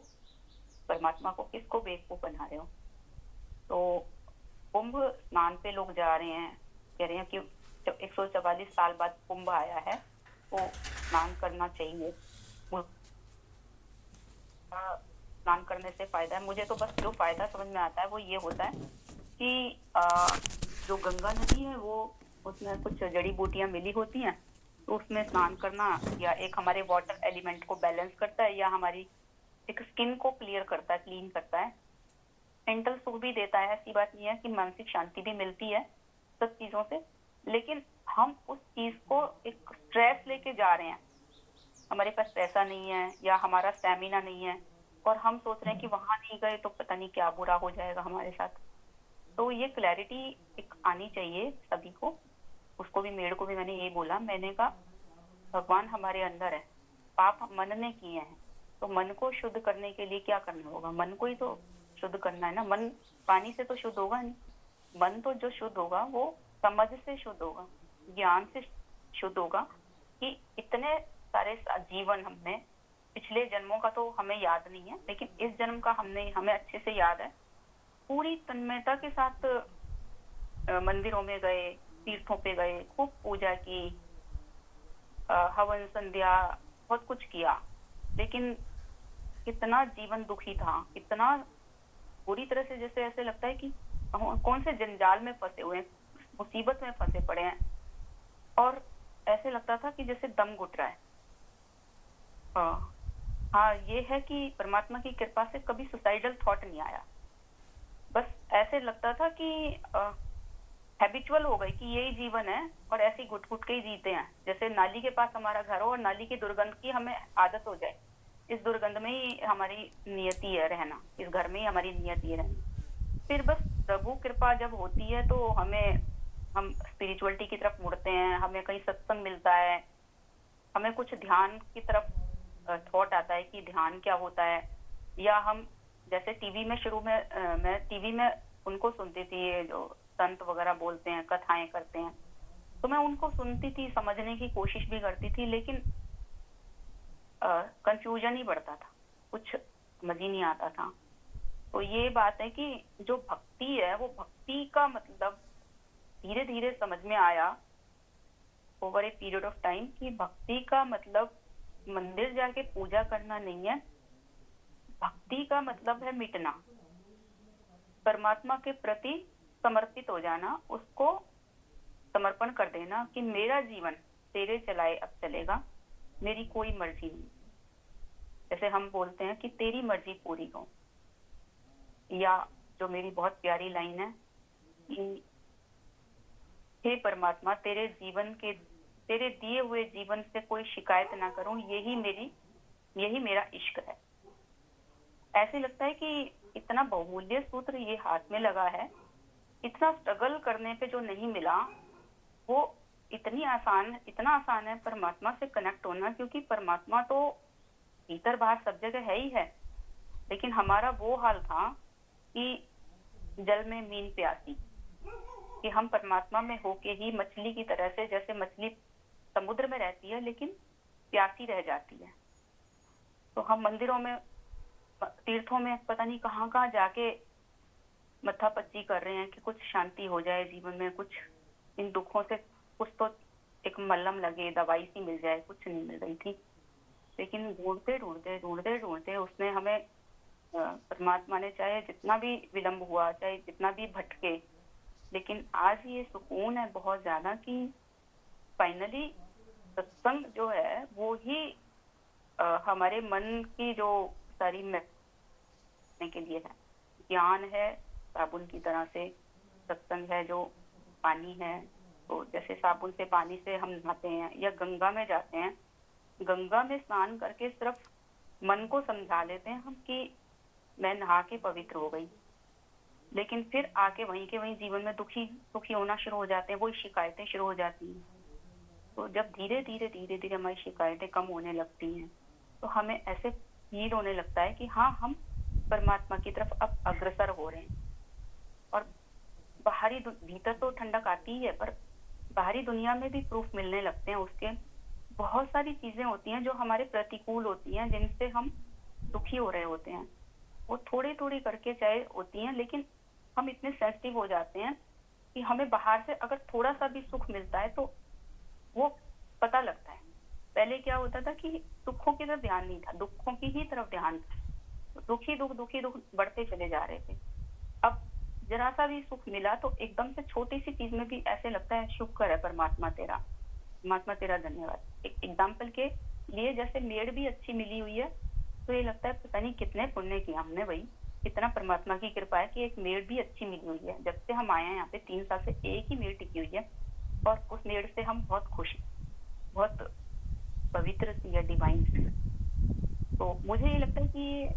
परमात्मा को, किसको बेवकूफ बना रहे हो? तो कुंभ स्नान पे लोग जा रहे हैं, कह रहे हैं कि जब 144 साल बाद कुंभ आया है तो स्नान करना चाहिए। स्नान करने से फायदा है, मुझे तो बस जो फायदा समझ में आता है वो ये होता है कि जो गंगा नदी है वो, उसमें कुछ जड़ी बूटियां मिली होती हैं, तो उसमें स्नान करना या एक हमारे वाटर एलिमेंट को बैलेंस करता है, या हमारी एक स्किन को क्लियर करता है, क्लीन करता है, मेंटल सुख भी देता है। ऐसी बात नहीं है कि मानसिक शांति भी मिलती है सब चीजों से। लेकिन हम उस चीज को एक स्ट्रेस लेके जा रहे हैं, हमारे पास पैसा नहीं है या हमारा स्टैमिना नहीं है, और हम सोच रहे हैं कि वहां नहीं गए तो पता नहीं क्या बुरा हो जाएगा हमारे साथ। तो ये क्लैरिटी एक आनी चाहिए सभी को उसको भी, मेड को भी मैंने यही बोला, मैंने कहा भगवान हमारे अंदर है, पाप मन ने किए हैं, तो मन को शुद्ध करने के लिए क्या करना होगा? मन को ही तो शुद्ध करना है ना। मन पानी से तो शुद्ध होगा नहीं, मन तो जो शुद्ध होगा वो समझ से शुद्ध होगा, ज्ञान से शुद्ध होगा। कि इतने सारे जीवन हमने, पिछले जन्मों का तो हमें याद नहीं है, लेकिन इस जन्म का हमें अच्छे से याद है। पूरी तन्मयता के साथ मंदिरों में गए, तीर्थों पे गए, खूब पूजा की, हवन संध्या, बहुत कुछ किया, लेकिन कितना जीवन दुखी था, इतना बुरी तरह से, जैसे ऐसे लगता है कि कौन से जंजाल में फंसे हुए हैं, मुसीबत में फंसे पड़े हैं, और ऐसे लगता था कि जैसे दम घुट रहा है। हाँ, ये है कि परमात्मा की कृपा से कभी सुसाइडल थॉट नहीं आया। बस ऐसे लगता था कि हैबिचुअल हो गई कि यही जीवन है और ऐसे ही घुट घुट के ही जीते हैं, जैसे नाली के पास हमारा घर हो और नाली की दुर्गंध की हमें आदत हो जाए, इस दुर्गंध में ही हमारी नियति है रहना, इस घर में ही हमारी नियति है रहना। फिर बस प्रभु कृपा जब होती है तो हम स्पिरिचुअलिटी की तरफ मुड़ते हैं, हमें कहीं सत्संग मिलता है, हमें कुछ ध्यान की तरफ थॉट आता है कि ध्यान क्या होता है। या हम जैसे टीवी में शुरू में मैं टीवी में उनको सुनती थी, ये जो संत वगैरह बोलते हैं, कथाएं करते हैं, तो मैं उनको सुनती थी, समझने की कोशिश भी करती थी, लेकिन कंफ्यूजन ही बढ़ता था, कुछ समझ ही नहीं आता था। तो ये बात है कि जो भक्ति है, वो भक्ति का मतलब धीरे धीरे समझ में आया over a period of time, कि भक्ति का मतलब मंदिर जाके पूजा करना नहीं है। भक्ति का मतलब है मिटना, परमात्मा के प्रति समर्पित हो जाना, उसको समर्पण कर देना कि मेरा जीवन तेरे चलाए अब चलेगा, मेरी कोई मर्जी नहीं। जैसे हम बोलते हैं कि तेरी मर्जी पूरी हो, या जो मेरी बहुत प्यारी लाइन है कि हे परमात्मा, तेरे दिए हुए जीवन से कोई शिकायत ना करूं, यही मेरा इश्क है। ऐसे लगता है कि इतना बहुमूल्य सूत्र ये हाथ में लगा है, इतना स्ट्रगल करने पे जो नहीं मिला, वो इतना आसान है परमात्मा से कनेक्ट होना, क्योंकि परमात्मा तो भीतर बाहर सब जगह है ही है। लेकिन हमारा वो हाल था कि जल में मीन प्यासी, कि हम परमात्मा में होके ही मछली की तरह से, जैसे मछली समुद्र में रहती है लेकिन प्यासी रह जाती है, तो हम मंदिरों में, तीर्थों में, पता नहीं कहाँ कहाँ जाके मत्थापच्ची कर रहे हैं कि कुछ शांति हो जाए जीवन में, कुछ इन दुखों से कुछ तो एक मल्लम लगे, दवाई सी मिल जाए। कुछ नहीं मिल रही थी, लेकिन ढूंढते उसने हमें, परमात्मा ने, चाहे जितना भी विलंब हुआ, चाहे जितना भी भटके, लेकिन आज ये सुकून है बहुत ज्यादा कि फाइनली सत्संग जो है वो ही हमारे मन की जो सारी मिटने के लिए है। ज्ञान है साबुन की तरह से, सत्संग है जो पानी है। तो जैसे साबुन से, पानी से हम नहाते हैं या गंगा में जाते हैं, गंगा में स्नान करके सिर्फ मन को समझा लेते हैं हम कि मैं नहा के पवित्र हो गई, लेकिन फिर आके वहीं के वहीं जीवन में दुखी होना शुरू हो जाते हैं, वही शिकायतें शुरू हो जाती हैं। तो जब धीरे धीरे हमारी शिकायतें कम होने लगती हैं, तो हमें ऐसे फील होने लगता है कि हाँ, हम परमात्मा की तरफ अब अग्रसर हो रहे हैं। और भीतर तो ठंडक आती ही है, पर बाहरी दुनिया में भी प्रूफ मिलने लगते हैं उसके। बहुत सारी चीजें होती हैं जो हमारे प्रतिकूल होती हैं, जिनसे हम दुखी हो रहे होते हैं, वो थोड़ी करके चाहे होती हैं, लेकिन हम इतने सेंसिटिव हो जाते हैं कि हमें बाहर से अगर थोड़ा सा भी सुख मिलता है तो वो पता लगता है। पहले क्या होता था कि सुखों की तरफ ध्यान नहीं था, दुखों की ही तरफ ध्यान था, दुखी दुख बढ़ते चले जा रहे थे। अब जरा सा भी सुख मिला तो एकदम से छोटी सी चीज में भी ऐसे लगता है शुक्र है परमात्मा तेरा धन्यवाद। एक एग्जाम्पल के लिए, जैसे मेड भी अच्छी मिली हुई है तो ये लगता है पता नहीं कितने पुण्य किया हमने भाई, कितना परमात्मा की कृपा है कि एक मेड भी अच्छी मिली हुई है। जब से हम आए हैं यहाँ पे 3 साल से एक ही मेड टिकी हुई है, और उस मेड से हम बहुत खुश हैं, बहुत पवित्र सी है, डिवाइन सी। तो मुझे ये लगता है कि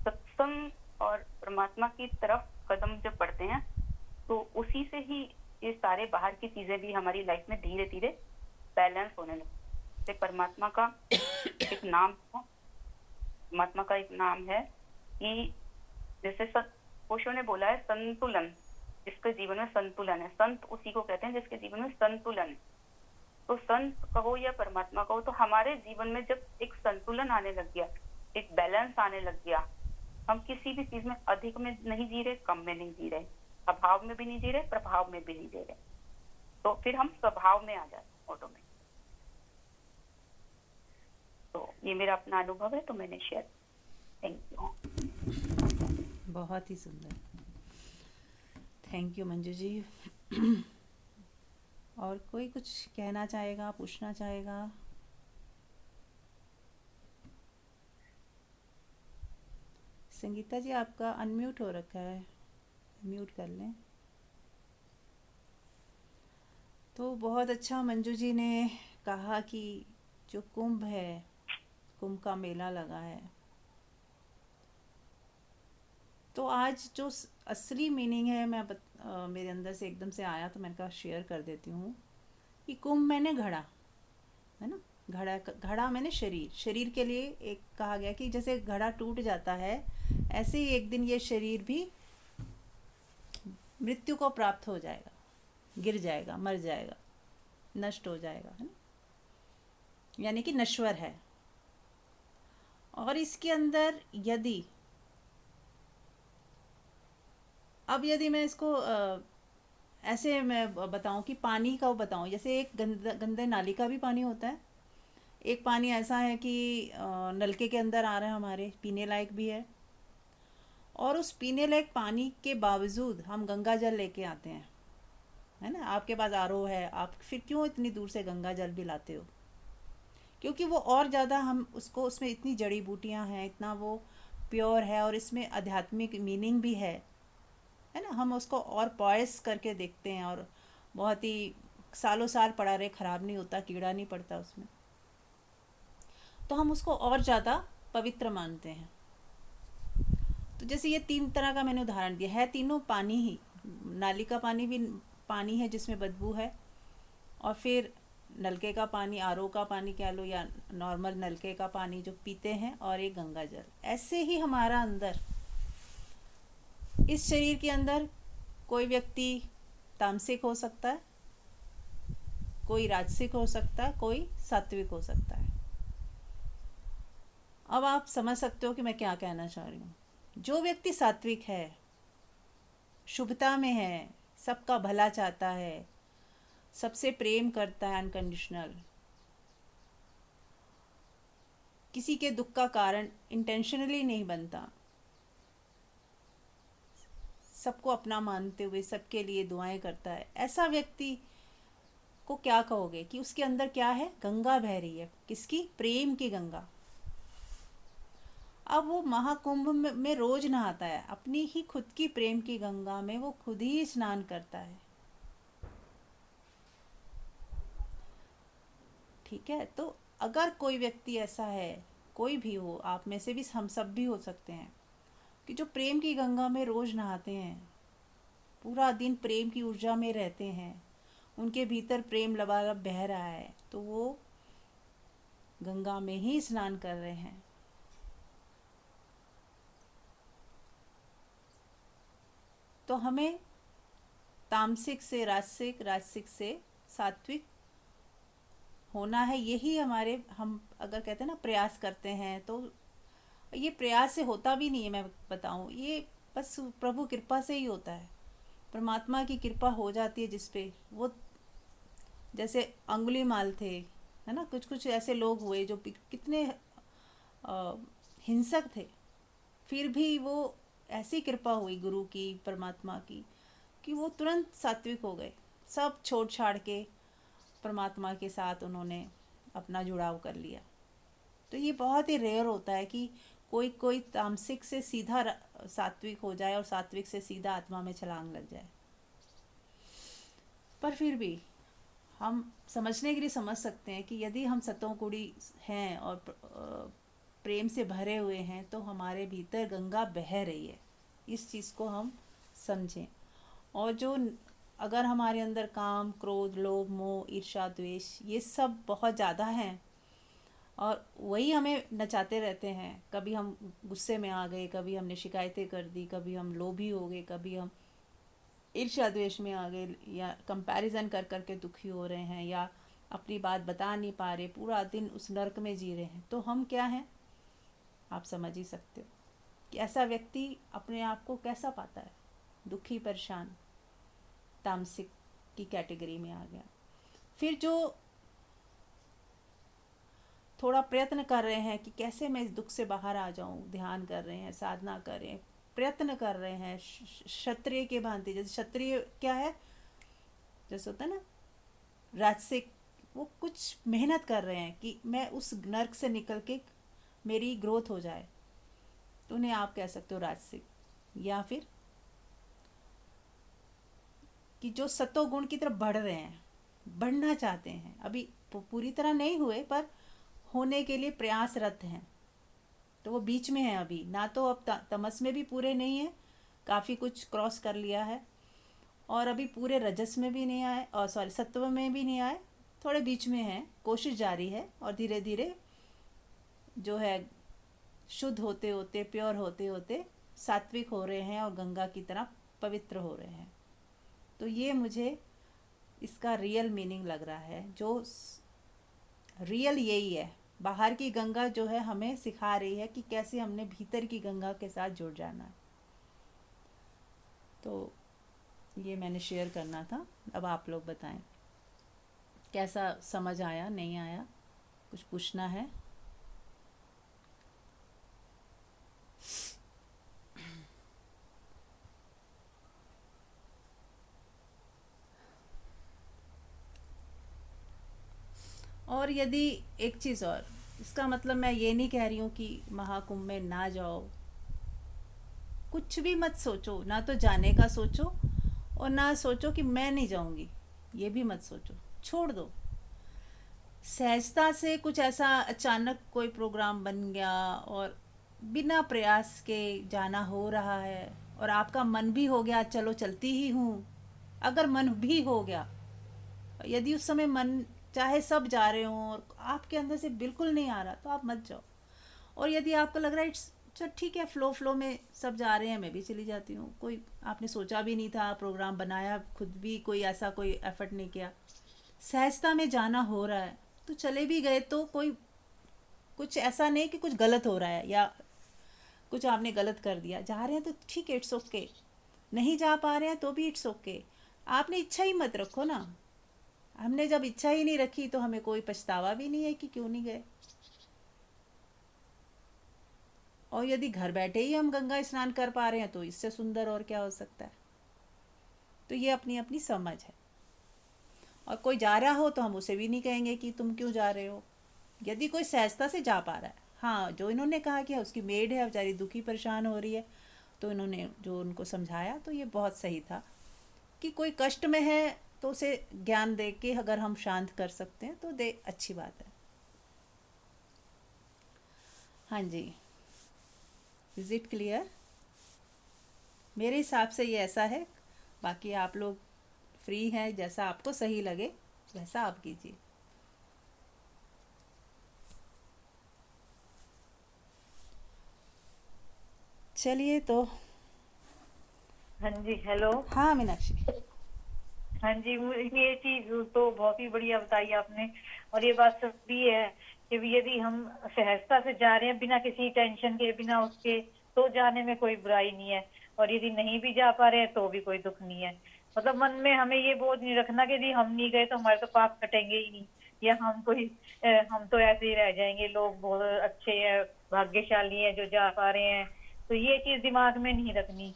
सत्संग और परमात्मा की तरफ कदम जब बढ़ते हैं तो उसी से ही ये सारे बाहर की चीजें भी हमारी लाइफ में धीरे धीरे बैलेंस होने लगती है। परमात्मा का एक नाम है, परमात्मा का एक नाम है कि जैसे ओशो ने बोला है संतुलन, जिसके जीवन में संतुलन है, संत उसी को कहते हैं जिसके जीवन में संतुलन है। तो संत कहो या परमात्मा कहो, तो हमारे जीवन में जब एक संतुलन आने लग गया, एक बैलेंस आने लग गया, हम किसी भी चीज में अधिक में नहीं जी रहे, कम में नहीं जी रहे, अभाव में भी नहीं जी रहे, प्रभाव में भी नहीं जी रहे, तो फिर हम स्वभाव में आ जाते हैं ऑटोमेटिक। तो ये मेरा अपना अनुभव है, तो मैंने शेयर। Thank you. बहुत ही सुंदर, थैंक यू मंजू जी। और कोई कुछ कहना चाहेगा, पूछना चाहेगा? संगीता जी आपका अनम्यूट हो रखा है, म्यूट कर लें। तो बहुत अच्छा मंजू जी ने कहा कि जो कुंभ है, कुंभ का मेला लगा है, तो आज जो असली मीनिंग है मेरे अंदर से एकदम से आया, तो मैंने कहा शेयर कर देती हूँ कि कुंभ मैंने घड़ा है ना, घड़ा मैंने शरीर के लिए एक कहा गया कि जैसे घड़ा टूट जाता है, ऐसे ही एक दिन ये शरीर भी मृत्यु को प्राप्त हो जाएगा, गिर जाएगा, मर जाएगा, नष्ट हो जाएगा, है ना, यानी कि नश्वर है। और इसके अंदर यदि मैं इसको ऐसे मैं बताऊं कि पानी का बताऊं, जैसे एक गंदे नाली का भी पानी होता है, एक पानी ऐसा है कि नलके के अंदर आ रहा है, हमारे पीने लायक भी है, और उस पीने लायक पानी के बावजूद हम गंगा जल लेके आते हैं, है ना। आपके पास आरओ है, आप फिर क्यों इतनी दूर से गंगा जल भी लाते हो? क्योंकि वो और ज़्यादा हम उसको, उसमें इतनी जड़ी बूटियाँ हैं, इतना वो प्योर है, और इसमें आध्यात्मिक मीनिंग भी है ना। हम उसको और पॉइस करके देखते हैं, और बहुत ही सालों साल पड़ा रहे, ख़राब नहीं होता, कीड़ा नहीं पड़ता उसमें, तो हम उसको और ज़्यादा पवित्र मानते हैं। तो जैसे ये 3 तरह का मैंने उदाहरण दिया है, तीनों पानी ही, नाली का पानी भी पानी है जिसमें बदबू है, और फिर नलके का पानी, आरओ का पानी कह लो, या नॉर्मल नलके का पानी जो पीते हैं, और एक गंगा जल। ऐसे ही हमारा अंदर, इस शरीर के अंदर कोई व्यक्ति तामसिक हो सकता है, कोई राजसिक हो सकता है, कोई सात्विक हो सकता है। अब आप समझ सकते हो कि मैं क्या कहना चाह रही हूँ। जो व्यक्ति सात्विक है, शुभता में है, सबका भला चाहता है, सबसे प्रेम करता है अनकंडीशनल, किसी के दुख का कारण इंटेंशनली नहीं बनता, सबको अपना मानते हुए सबके लिए दुआएं करता है, ऐसा व्यक्ति को क्या कहोगे कि उसके अंदर क्या है? गंगा बह रही है। किसकी? प्रेम की गंगा। अब वो महाकुंभ में रोज नहाता है, अपनी ही खुद की प्रेम की गंगा में वो खुद ही स्नान करता है, ठीक है। तो अगर कोई व्यक्ति ऐसा है, कोई भी हो, आप में से भी, हम सब भी हो सकते हैं, कि जो प्रेम की गंगा में रोज नहाते हैं, पूरा दिन प्रेम की ऊर्जा में रहते हैं, उनके भीतर प्रेम लबालब बह रहा है, तो वो गंगा में ही स्नान कर रहे हैं। तो हमें तामसिक से राजसिक, राजसिक से सात्विक होना है। यही हमारे, हम अगर कहते हैं ना प्रयास करते हैं, तो ये प्रयास से होता भी नहीं है, मैं बताऊं, ये बस प्रभु कृपा से ही होता है। परमात्मा की कृपा हो जाती है जिस पे, वो जैसे अंगुलीमाल थे, है ना, कुछ कुछ ऐसे लोग हुए जो कितने हिंसक थे, फिर भी वो ऐसी कृपा हुई गुरु की, परमात्मा की, कि वो तुरंत सात्विक हो गए, सब छोड़ छाड़ के परमात्मा के साथ उन्होंने अपना जुड़ाव कर लिया। तो ये बहुत ही रेयर होता है कि कोई तामसिक से सीधा सात्विक हो जाए, और सात्विक से सीधा आत्मा में छलांग लग जाए। पर फिर भी हम समझने के लिए समझ सकते हैं कि यदि हम सतों कुड़ी हैं और प्रेम से भरे हुए हैं, तो हमारे भीतर गंगा बह रही है, इस चीज़ को हम समझें। और जो अगर हमारे अंदर काम, क्रोध, लोभ, मोह, ईर्ष्या, द्वेष ये सब बहुत ज़्यादा हैं और वही हमें नचाते रहते हैं, कभी हम गुस्से में आ गए, कभी हमने शिकायतें कर दी, कभी हम लोभी हो गए, कभी हम ईर्ष्या द्वेष में आ गए, या कंपैरिजन कर कर के दुखी हो रहे हैं, या अपनी बात बता नहीं पा रहे, पूरा दिन उस नर्क में जी रहे हैं, तो हम क्या हैं? आप समझ ही सकते हो कि ऐसा व्यक्ति अपने आप को कैसा पाता है? दुखी, परेशान, तामसिक की कैटेगरी में आ गया। फिर जो थोड़ा प्रयत्न कर रहे हैं कि कैसे मैं इस दुख से बाहर आ जाऊं, ध्यान कर रहे हैं, साधना कर रहे हैं, प्रयत्न कर रहे हैं क्षत्रिय के भांति। जैसे क्षत्रिय क्या है, जैसे होता है ना राजसिक, वो कुछ मेहनत कर रहे हैं कि मैं उस नर्क से निकल के मेरी ग्रोथ हो जाए, तो उन्हें आप कह सकते हो राजसिक। या फिर कि जो सत्व गुण की तरफ बढ़ रहे हैं, बढ़ना चाहते हैं, अभी पूरी तरह नहीं हुए पर होने के लिए प्रयासरत हैं, तो वो बीच में है अभी, ना तो अब तमस में भी पूरे नहीं है, काफ़ी कुछ क्रॉस कर लिया है, और अभी पूरे रजस में भी नहीं आए, और सॉरी सत्व में भी नहीं आए, थोड़े बीच में हैं, कोशिश जारी है, और धीरे धीरे जो है शुद्ध होते होते, प्योर होते होते सात्विक हो रहे हैं और गंगा की तरह पवित्र हो रहे हैं। तो ये मुझे इसका रियल मीनिंग लग रहा है, जो रियल यही है। बाहर की गंगा जो है हमें सिखा रही है कि कैसे हमने भीतर की गंगा के साथ जुड़ जाना है। तो ये मैंने शेयर करना था। अब आप लोग बताएं कैसा समझ आया, नहीं आया, कुछ पूछना है? और यदि एक चीज़ और, इसका मतलब मैं ये नहीं कह रही हूँ कि महाकुंभ में ना जाओ, कुछ भी मत सोचो, ना तो जाने का सोचो और ना सोचो कि मैं नहीं जाऊँगी, ये भी मत सोचो, छोड़ दो। सहजता से कुछ ऐसा अचानक कोई प्रोग्राम बन गया और बिना प्रयास के जाना हो रहा है, और आपका मन भी हो गया चलो चलती ही हूँ, अगर मन भी हो गया, यदि उस समय मन चाहे सब जा रहे हों और आपके अंदर से बिल्कुल नहीं आ रहा, तो आप मत जाओ। और यदि आपको लग रहा है चल ठीक है, फ्लो में सब जा रहे हैं, मैं भी चली जाती हूँ, कोई आपने सोचा भी नहीं था, प्रोग्राम बनाया खुद भी, कोई ऐसा कोई एफर्ट नहीं किया, सहजता में जाना हो रहा है, तो चले भी गए, तो कोई कुछ ऐसा नहीं कि कुछ गलत हो रहा है या कुछ आपने गलत कर दिया। जा रहे हैं तो ठीक है, इट्स ओके। नहीं जा पा रहे हैं तो भी इट्स ओके। आपने इच्छा ही मत रखो ना। हमने जब इच्छा ही नहीं रखी तो हमें कोई पछतावा भी नहीं है कि क्यों नहीं गए। और यदि घर बैठे ही हम गंगा स्नान कर पा रहे हैं तो इससे सुंदर और क्या हो सकता है। तो ये अपनी अपनी समझ है। और कोई जा रहा हो तो हम उसे भी नहीं कहेंगे कि तुम क्यों जा रहे हो, यदि कोई सहजता से जा पा रहा है। हाँ, जो इन्होंने कहा कि उसकी मेड है बेचारी दुखी परेशान हो रही है, तो इन्होंने जो उनको समझाया तो ये बहुत सही था कि कोई कष्ट में है तो उसे ज्ञान दे के अगर हम शांत कर सकते हैं तो दे, अच्छी बात है। हाँ जी, इज इट क्लियर? मेरे हिसाब से ये ऐसा है, बाकी आप लोग फ्री हैं, जैसा आपको सही लगे वैसा आप कीजिए। चलिए तो। हाँ जी, हेलो। हाँ मीनाक्षी। हाँ जी, ये चीज तो बहुत ही बढ़िया बताई आपने, और ये बात सच भी है कि यदि हम सहजता से जा रहे हैं बिना किसी टेंशन के, बिना उसके, तो जाने में कोई बुराई नहीं है। और यदि नहीं भी जा पा रहे हैं तो भी कोई दुख नहीं है। मतलब मन में हमें ये बोझ नहीं रखना कि यदि हम नहीं गए तो हमारे तो पाप कटेंगे ही नहीं, या हम तो ऐसे ही रह जाएंगे, लोग बहुत अच्छे हैं, भाग्यशाली हैं जो जा पा रहे हैं। तो ये चीज दिमाग में नहीं रखनी।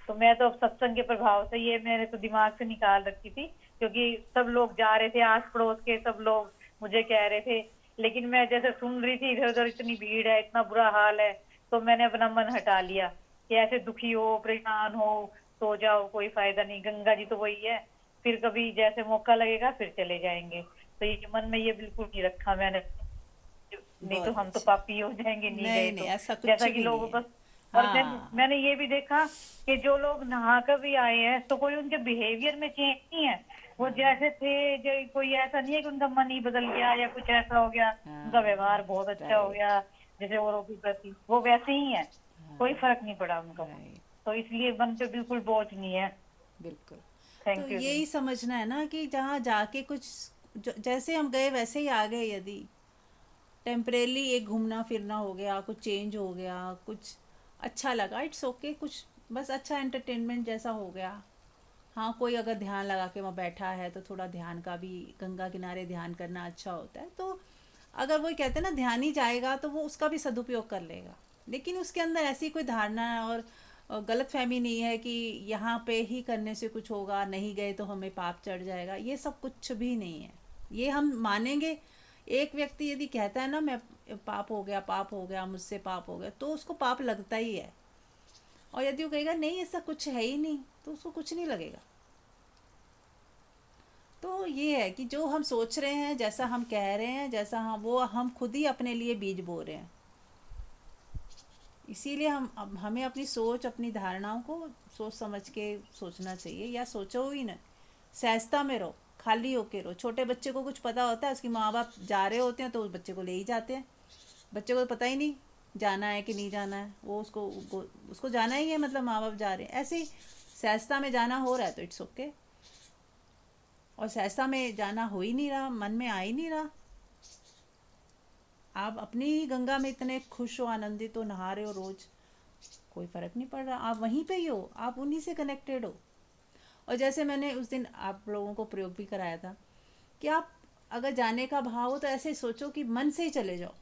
तो मैं तो अब सत्संग के प्रभाव से ये मेरे तो दिमाग से निकाल रखी थी, क्योंकि सब लोग जा रहे थे, आस पड़ोस के सब लोग मुझे कह रहे थे, लेकिन मैं जैसे सुन रही थी इधर उधर इतनी भीड़ है, इतना बुरा हाल है, तो मैंने अपना मन हटा लिया कि ऐसे दुखी हो, परेशान हो, सो जाओ, कोई फायदा नहीं, गंगा जी तो वही है, फिर कभी जैसे मौका लगेगा फिर चले जाएंगे। तो ये मन में ये बिल्कुल नहीं रखा मैंने, नहीं तो हम तो पापी हो जाएंगे नहीं गए नहीं तो। ऐसा कुछ जैसा भी कि नहीं लोगों है। का और हाँ मैंने ये भी देखा कि जो लोग नहा कर भी आए हैं तो कोई उनके बिहेवियर में चेंज नहीं है। वो जैसे थे, जो कोई ऐसा नहीं है कि उनका मन ही बदल गया या कुछ ऐसा हो गया, उनका हाँ व्यवहार बहुत अच्छा हो राइट गया जैसे औरों के प्रति, वो वैसे ही है। कोई फर्क नहीं पड़ा उनको। राइट तो इसलिए मन पे बिल्कुल बोझ नहीं है। बिल्कुल। तो थैंक यू जी। यही समझना है ना कि जहाँ जाके कुछ जैसे हम गए वैसे ही आ गए, यदि टेम्परेली एक घूमना फिरना हो गया, कुछ चेंज हो गया, कुछ अच्छा लगा, इट्स ओके, कुछ बस अच्छा एंटरटेनमेंट जैसा हो गया। हाँ, कोई अगर ध्यान लगा के वहाँ बैठा है तो थोड़ा ध्यान का भी, गंगा किनारे ध्यान करना अच्छा होता है। तो अगर वो कहते हैं ना ध्यान ही जाएगा तो वो उसका भी सदुपयोग कर लेगा, लेकिन उसके अंदर ऐसी कोई धारणा और गलत फहमी नहीं है कि यहाँ पे ही करने से कुछ होगा, नहीं गए तो हमें पाप चढ़ जाएगा, ये सब कुछ भी नहीं है। ये हम मानेंगे, एक व्यक्ति यदि कहता है ना मैं पाप हो गया मुझसे पाप हो गया, तो उसको पाप लगता ही है। और यदि वो कहेगा नहीं ऐसा कुछ है ही नहीं, तो उसको कुछ नहीं लगेगा। तो ये है कि जो हम सोच रहे हैं, जैसा हम कह रहे हैं, जैसा वो हम खुद ही अपने लिए बीज बो रहे हैं। इसीलिए हमें अपनी सोच, अपनी धारणाओं को सोच समझ के सोचना चाहिए, या सोचो ही ना, सहजता में रहो, खाली होके रहो। छोटे बच्चे को कुछ पता होता है, उसके माँ बाप जा रहे होते हैं तो उस बच्चे को ले ही जाते हैं। बच्चे को तो पता ही नहीं जाना है कि नहीं जाना है, वो उसको जाना ही है, मतलब माँ बाप जा रहे हैं। ऐसे ही सहजता में जाना हो रहा है तो इट्स ओके, और सहजता में जाना हो ही नहीं रहा, मन में आ ही नहीं रहा, आप अपनी ही गंगा में इतने खुश हो, आनंदित हो, नहा रहे हो रोज, कोई फर्क नहीं पड़ रहा, आप वहीं पे ही हो, आप उन्हीं से कनेक्टेड हो। और जैसे मैंने उस दिन आप लोगों को प्रयोग भी कराया था कि आप अगर जाने का भाव हो तो ऐसे सोचो कि मन से ही चले जाओ,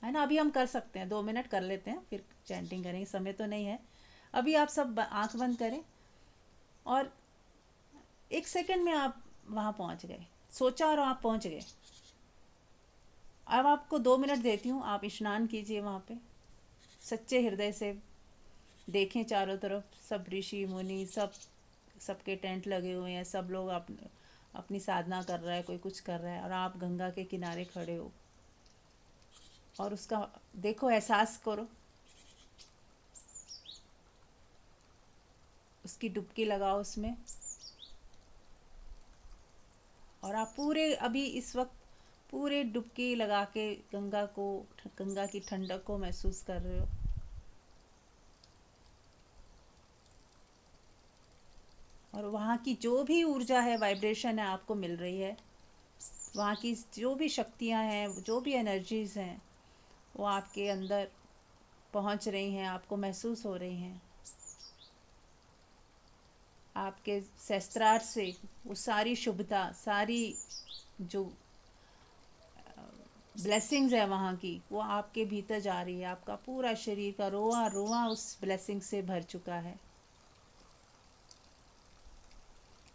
है ना। अभी हम कर सकते हैं, 2 मिनट कर लेते हैं, फिर चैंटिंग करेंगे, समय तो नहीं है। अभी आप सब आंख बंद करें और 1 सेकंड में आप वहाँ पहुँच गए, सोचा और आप पहुँच गए। अब आपको 2 मिनट देती हूँ, आप स्नान कीजिए वहाँ पे, सच्चे हृदय से देखें चारों तरफ, सब ऋषि मुनि, सबके टेंट लगे हुए हैं, सब लोग अपनी साधना कर रहा है, कोई कुछ कर रहा है, और आप गंगा के किनारे खड़े हो और उसका देखो, एहसास करो, उसकी डुबकी लगाओ उसमें। और आप पूरे अभी इस वक्त पूरे डुबकी लगा के गंगा की ठंडक को महसूस कर रहे हो। और वहाँ की जो भी ऊर्जा है, वाइब्रेशन है, आपको मिल रही है, वहाँ की जो भी शक्तियाँ हैं, जो भी एनर्जीज़ हैं, वो आपके अंदर पहुँच रही हैं, आपको महसूस हो रही हैं। आपके सहस्त्रार से वो सारी शुभता, सारी जो ब्लेसिंग्स है वहाँ की, वो आपके भीतर जा रही है। आपका पूरा शरीर का रोआ रोआ उस ब्लेसिंग से भर चुका है।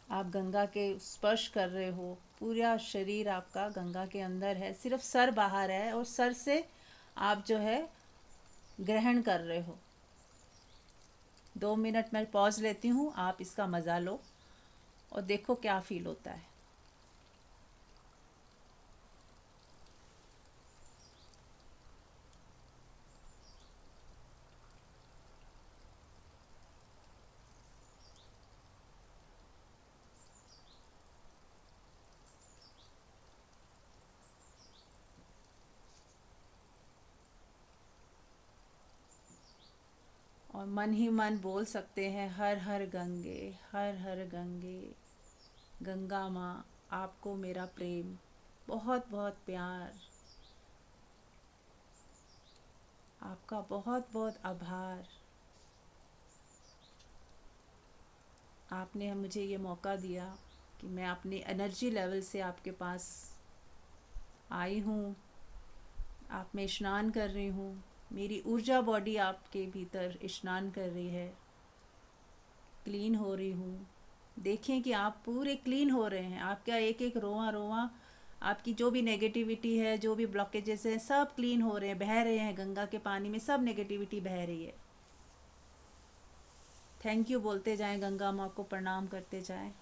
आप गंगा के स्पर्श कर रहे हो, पूरा शरीर आपका गंगा के अंदर है, सिर्फ सर बाहर है, और सर से आप जो है ग्रहण कर रहे हो। 2 मिनट में पॉज लेती हूँ, आप इसका मज़ा लो और देखो क्या फील होता है। और मन ही मन बोल सकते हैं, हर हर गंगे, हर हर गंगे, गंगा माँ आपको मेरा प्रेम, बहुत बहुत प्यार, आपका बहुत बहुत आभार। आपने मुझे ये मौका दिया कि मैं अपनी एनर्जी लेवल से आपके पास आई हूँ, आप में स्नान कर रही हूँ, मेरी ऊर्जा बॉडी आपके भीतर स्नान कर रही है, क्लीन हो रही हूँ। देखें कि आप पूरे क्लीन हो रहे हैं, आपका एक एक रोआ रोआ, आपकी जो भी नेगेटिविटी है, जो भी ब्लॉकेजेस हैं, सब क्लीन हो रहे हैं, बह रहे हैं गंगा के पानी में, सब नेगेटिविटी बह रही है। थैंक यू बोलते जाएं, गंगा माँ को प्रणाम करते जाएं।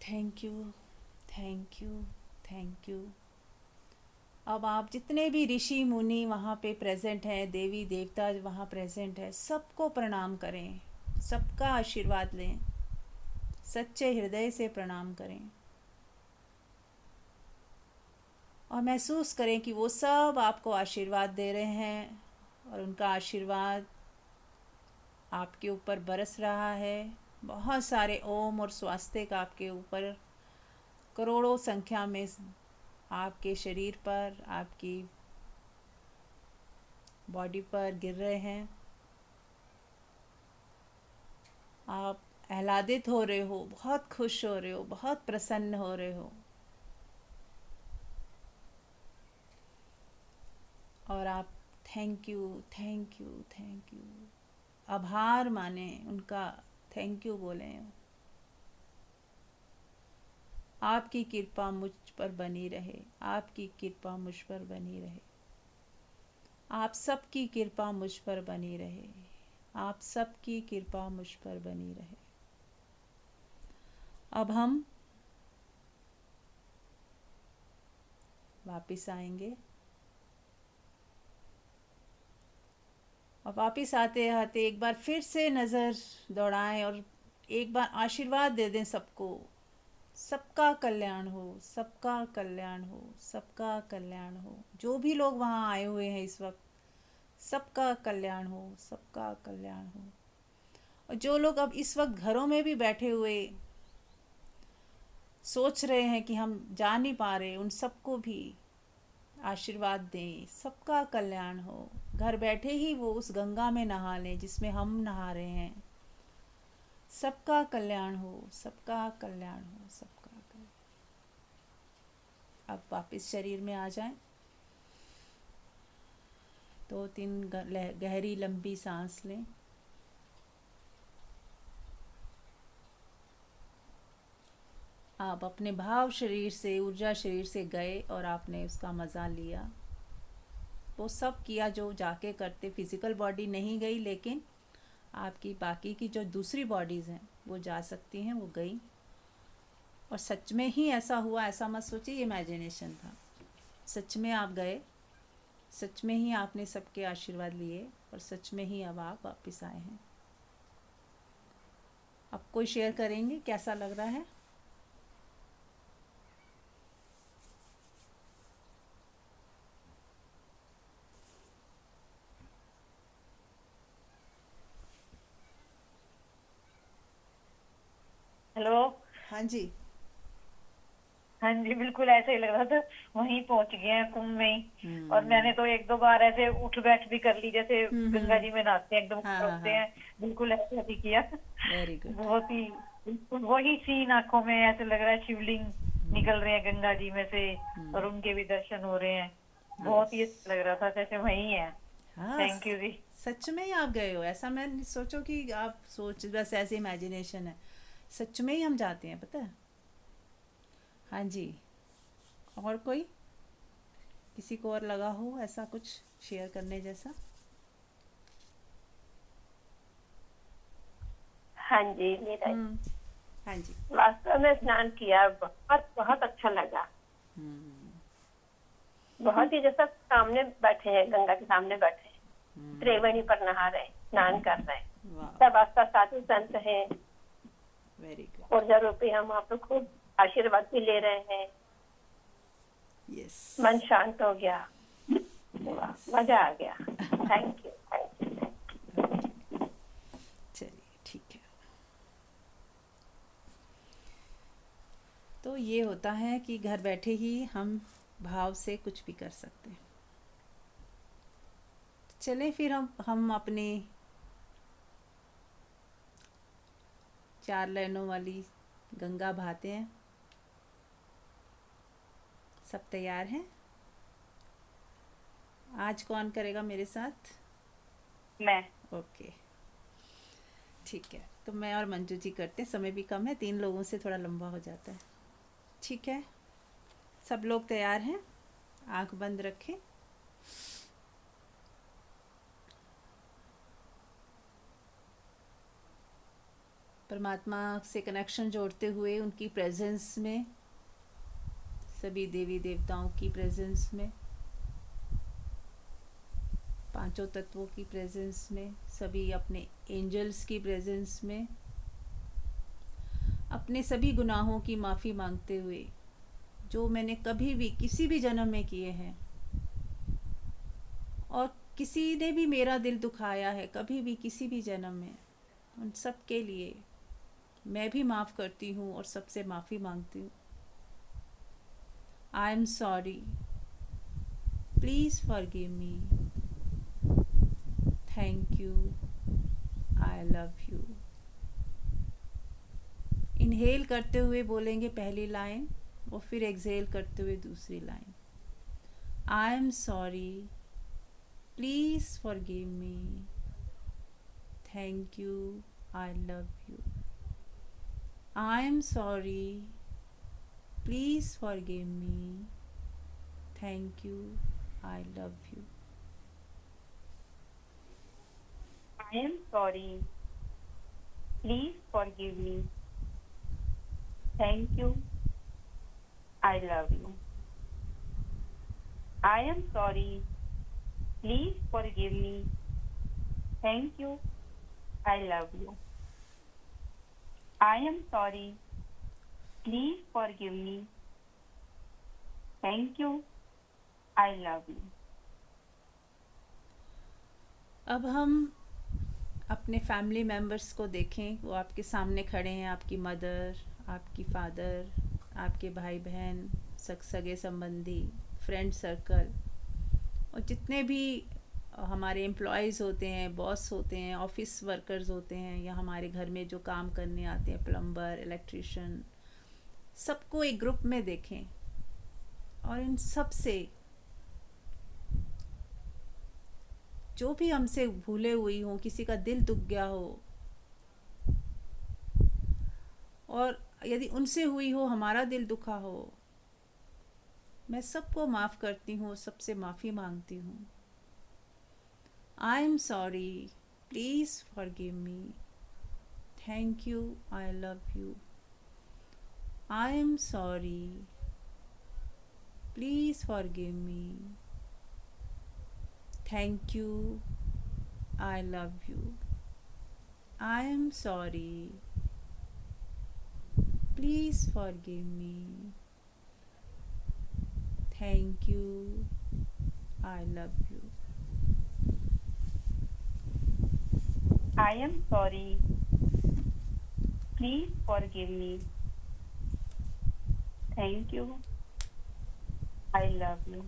Thank you, thank you, thank you. अब आप जितने भी ऋषि मुनि वहाँ पे प्रेजेंट हैं, देवी देवता वहाँ प्रेजेंट है, सबको प्रणाम करें, सबका आशीर्वाद लें, सच्चे हृदय से प्रणाम करें और महसूस करें कि वो सब आपको आशीर्वाद दे रहे हैं और उनका आशीर्वाद आपके ऊपर बरस रहा है। बहुत सारे ओम और स्वास्तिक आपके ऊपर करोड़ों संख्या में आपके शरीर पर, आपकी बॉडी पर गिर रहे हैं। आप आह्लादित हो रहे हो, बहुत खुश हो रहे हो, बहुत प्रसन्न हो रहे हो और आप thank you, thank you, thank you, आभार माने, उनका थैंक यू बोलें। आपकी कृपा मुझ पर बनी रहे, आपकी कृपा मुझ पर बनी रहे, आप सबकी कृपा मुझ पर बनी रहे, आप सबकी कृपा मुझ पर बनी रहे। अब हम वापिस आएंगे और वापिस आते आते एक बार फिर से नज़र दौड़ाएं और एक बार आशीर्वाद दे दें सबको। सबका कल्याण हो, सबका कल्याण हो, सबका कल्याण हो। जो भी लोग वहाँ आए हुए हैं इस वक्त, सबका कल्याण हो, सबका कल्याण हो। और जो लोग अब इस वक्त घरों में भी बैठे हुए सोच रहे हैं कि हम जा नहीं पा रहे, उन सबको भी आशीर्वाद दें, सबका कल्याण हो। घर बैठे ही वो उस गंगा में नहा लें जिसमें हम नहा रहे हैं। सबका कल्याण हो, सबका कल्याण हो, सबका कल्याण। अब वापस शरीर में आ जाएं। 2-3 गहरी लंबी सांस लें। आप अपने भाव शरीर से, ऊर्जा शरीर से गए और आपने उसका मज़ा लिया। वो सब किया जो जाके करते। फिज़िकल बॉडी नहीं गई, लेकिन आपकी बाकी की जो दूसरी बॉडीज़ हैं वो जा सकती हैं, वो गई। और सच में ही ऐसा हुआ, ऐसा मत सोचिए ये इमेजिनेशन था। सच में आप गए, सच में ही आपने सबके आशीर्वाद लिए और सच में ही अब आप वापस आए हैं। अब कोई शेयर करेंगे कैसा लग रहा है? हेलो। हाँ जी। हाँ जी, बिल्कुल ऐसा ही लग रहा था, वहीं पहुंच गए हैं कुंभ में ही। और मैंने तो 1-2 बार ऐसे उठ बैठ भी कर ली, जैसे गंगा जी में नहाते हैं, एकदम हाँ, उठते हाँ। हैं, बिल्कुल ऐसा भी किया। Very good. बहुत ही बिल्कुल वही सीन आंखों में ऐसे लग रहा है, शिवलिंग निकल रहे हैं गंगा जी में से और उनके भी दर्शन हो रहे हैं। बहुत ही अच्छा लग रहा था, जैसे वही है। हाँ, थैंक यू जी। सच में ही आप गए हो। ऐसा मैं सोचो कि आप सोच, बस ऐसे इमेजिनेशन है। सच में ही हम जाते हैं, पता है। हाँ जी। और कोई, किसी को और लगा हो ऐसा कुछ शेयर करने जैसा? हाँ जी, मेरा हाँ जी। वास्तव में स्नान किया, बहुत बहुत अच्छा लगा। बहुत ही जैसा सामने बैठे हैं, गंगा के सामने बैठे हैं, त्रिवेणी पर नहा रहे, स्नान कर रहे हैं। वाह, सब आसपास साधु संत हैं, वेरी गुड। ऊर्जा रूपी हम वहाँ पे खूब आशीर्वाद भी ले रहे हैं। यस। मन शांत हो गया, वाह, मजा आ गया। Thank you, thank you. चलिए ठीक है। तो ये होता है कि घर बैठे ही हम भाव से कुछ भी कर सकते हैं। चलें फिर हम अपनी 4 लाइनों वाली गंगा बहाते हैं। सब तैयार हैं? आज कौन करेगा मेरे साथ? मैं। ओके, ठीक है। तो मैं और मंजू जी करते हैं, समय भी कम है, 3 लोगों से थोड़ा लंबा हो जाता है। ठीक है, सब लोग तैयार हैं? आंख बंद रखें। परमात्मा से कनेक्शन जोड़ते हुए उनकी प्रेजेंस में, सभी देवी देवताओं की प्रेजेंस में, पांचों तत्वों की प्रेजेंस में, सभी अपने एंजल्स की प्रेजेंस में, अपने सभी गुनाहों की माफ़ी मांगते हुए जो मैंने कभी भी किसी भी जन्म में किए हैं और किसी ने भी मेरा दिल दुखाया है कभी भी किसी भी जन्म में, उन सब के लिए मैं भी माफ़ करती हूँ और सबसे माफ़ी मांगती हूँ। I am sorry, please forgive me, thank you, I love you. Inhale करते हुए बोलेंगे पहली लाइन और फिर एक्सहेल करते हुए दूसरी line. I am sorry, please forgive me, thank you, I love you. I am sorry, please forgive me, thank you, I love you. I am sorry. Please forgive me. Thank you. I love you. I am sorry. Please forgive me. Thank you. I love you. I am sorry. Please forgive me. Thank you. I love you. अब हम अपने फैमिली मेम्बर्स को देखें, वो आपके सामने खड़े हैं, आपकी मदर, आपकी फादर, आपके भाई बहन, सगे संबंधी, फ्रेंड सर्कल और जितने भी हमारे एम्प्लॉयज़ होते हैं, बॉस होते हैं, ऑफिस वर्कर्स होते हैं या हमारे घर में जो काम करने आते हैं, प्लम्बर, इलेक्ट्रिशियन, सबको एक ग्रुप में देखें और इन सब से जो भी हमसे भूले हुई हों, किसी का दिल दुख गया हो और यदि उनसे हुई हो हमारा दिल दुखा हो, मैं सबको माफ़ करती हूँ, सबसे माफ़ी मांगती हूँ। I am sorry, please forgive me, thank you, I love you. I am sorry, please forgive me, thank you, I love you. I am sorry, please forgive me, thank you, I love you. I am sorry. Please forgive me. Thank you. I love you.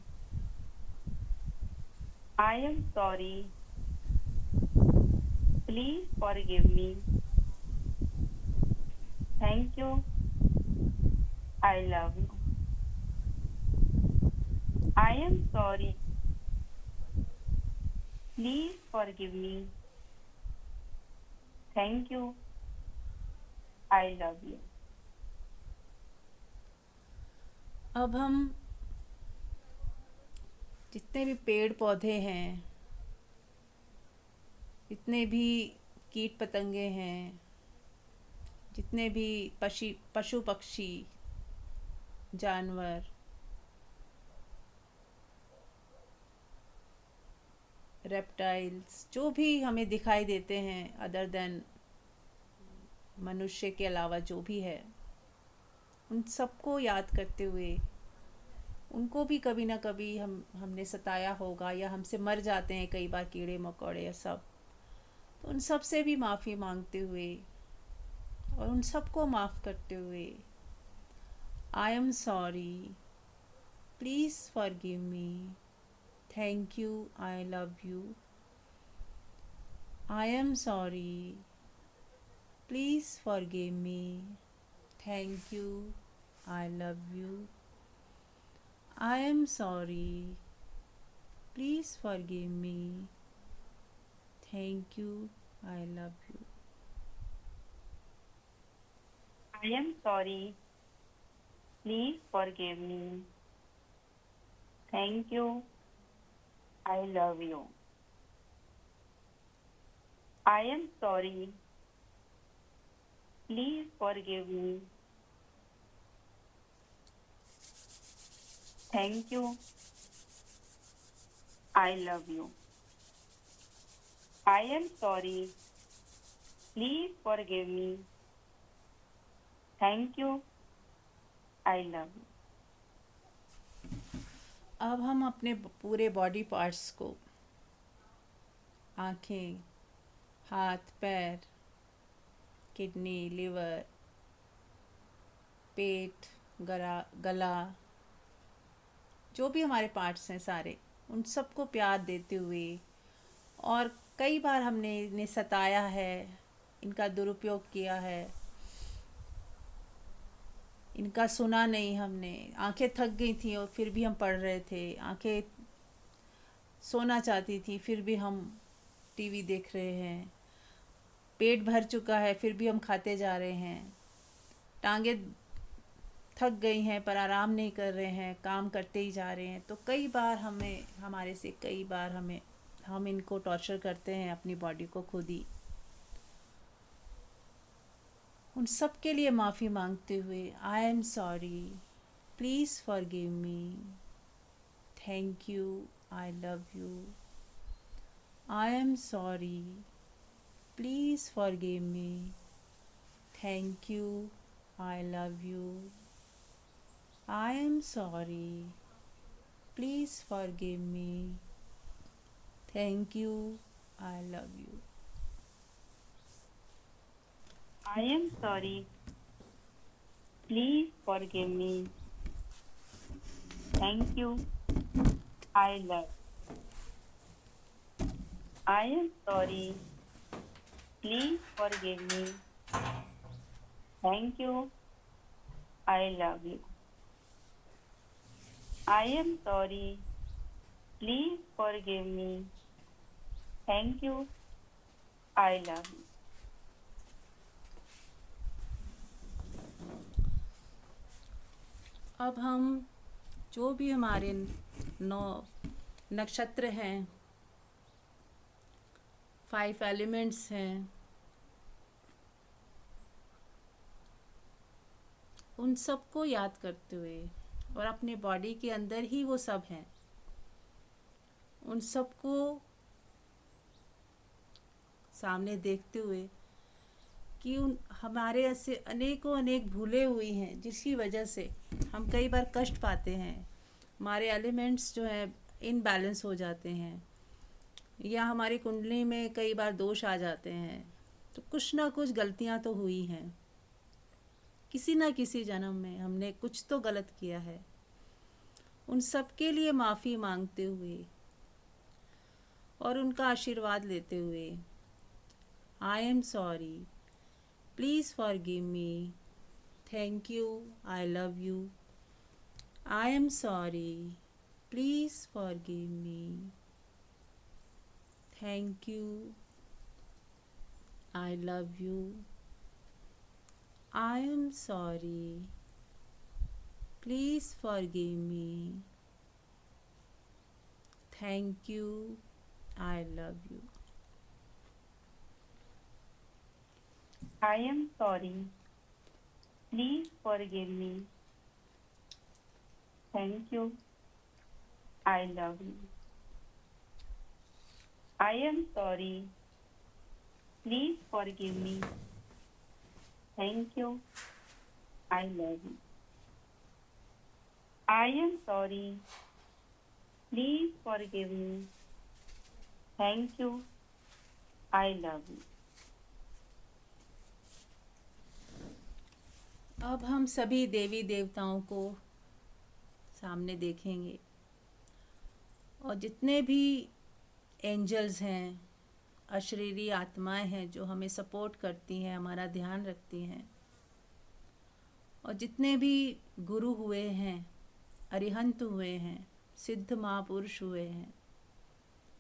I am sorry. Please forgive me. Thank you. I love you. I am sorry. Please forgive me. Thank you. I love you. अब हम जितने भी पेड़ पौधे हैं, जितने भी कीट पतंगे हैं, जितने भी पशु पक्षी, जानवर, रेप्टाइल्स, जो भी हमें दिखाई देते हैं अदर देन मनुष्य के अलावा जो भी है, उन सबको याद करते हुए उनको भी कभी ना कभी हमने सताया होगा या हमसे मर जाते हैं कई बार कीड़े मकोड़े या सब, तो उन सब से भी माफ़ी मांगते हुए और उन सबको माफ़ करते हुए I am sorry, please forgive me, thank you, I love you. I am sorry, please forgive me, thank you, I love you. I am sorry, please forgive me, thank you, I love you. I am sorry. Please forgive me. Thank you. I love you. I am sorry. Please forgive me. Thank you. I love you. I am sorry. Please forgive me. Thank you. I love you. अब हम अपने पूरे बॉडी पार्ट्स को, आँखें, हाथ पैर, किडनी, लिवर, पेट, गला, जो भी हमारे पार्ट्स हैं सारे, उन सबको प्यार देते हुए, और कई बार हमने इन्हें सताया है, इनका दुरुपयोग किया है, इनका सुना नहीं हमने, आंखें थक गई थी और फिर भी हम पढ़ रहे थे, आंखें सोना चाहती थी फिर भी हम टीवी देख रहे हैं, पेट भर चुका है फिर भी हम खाते जा रहे हैं, टांगे थक गई हैं पर आराम नहीं कर रहे हैं, काम करते ही जा रहे हैं। तो कई बार हम इनको टॉर्चर करते हैं अपनी बॉडी को खुद ही। उन सब के लिए माफ़ी मांगते हुए, I am sorry, please forgive me, thank you, I love you. I am sorry, please forgive me, thank you, I love you. I am sorry, please forgive me, thank you, I love you. I am sorry. Please forgive me. Thank you. I love. I am sorry. Please forgive me. Thank you. I love you. I am sorry. Please forgive me. Thank you. I love you. अब हम जो भी हमारे 9 नक्षत्र हैं, 5 एलिमेंट्स हैं, उन सबको याद करते हुए और अपने बॉडी के अंदर ही वो सब हैं, उन सबको सामने देखते हुए कि हमारे ऐसे अनेक भूले हुई हैं जिसकी वजह से हम कई बार कष्ट पाते हैं, हमारे एलिमेंट्स जो हैं इनबैलेंस हो जाते हैं, या हमारी कुंडली में कई बार दोष आ जाते हैं। तो कुछ ना कुछ गलतियां तो हुई हैं, किसी ना किसी जन्म में हमने कुछ तो गलत किया है। उन सब के लिए माफ़ी मांगते हुए और उनका आशीर्वाद लेते हुए, I am sorry, please forgive me, thank you, I love you. I am sorry, please forgive me, thank you, I love you. I am sorry, please forgive me, thank you, I love you. I am sorry. Please forgive me. Thank you. I love you. I am sorry. Please forgive me. Thank you. I love you. I am sorry. Please forgive me. Thank you. I love you. अब हम सभी देवी देवताओं को सामने देखेंगे और जितने भी एंजल्स हैं, अशरीरी आत्माएं हैं जो हमें सपोर्ट करती हैं, हमारा ध्यान रखती हैं, और जितने भी गुरु हुए हैं, अरिहंत हुए हैं, सिद्ध महापुरुष हुए हैं,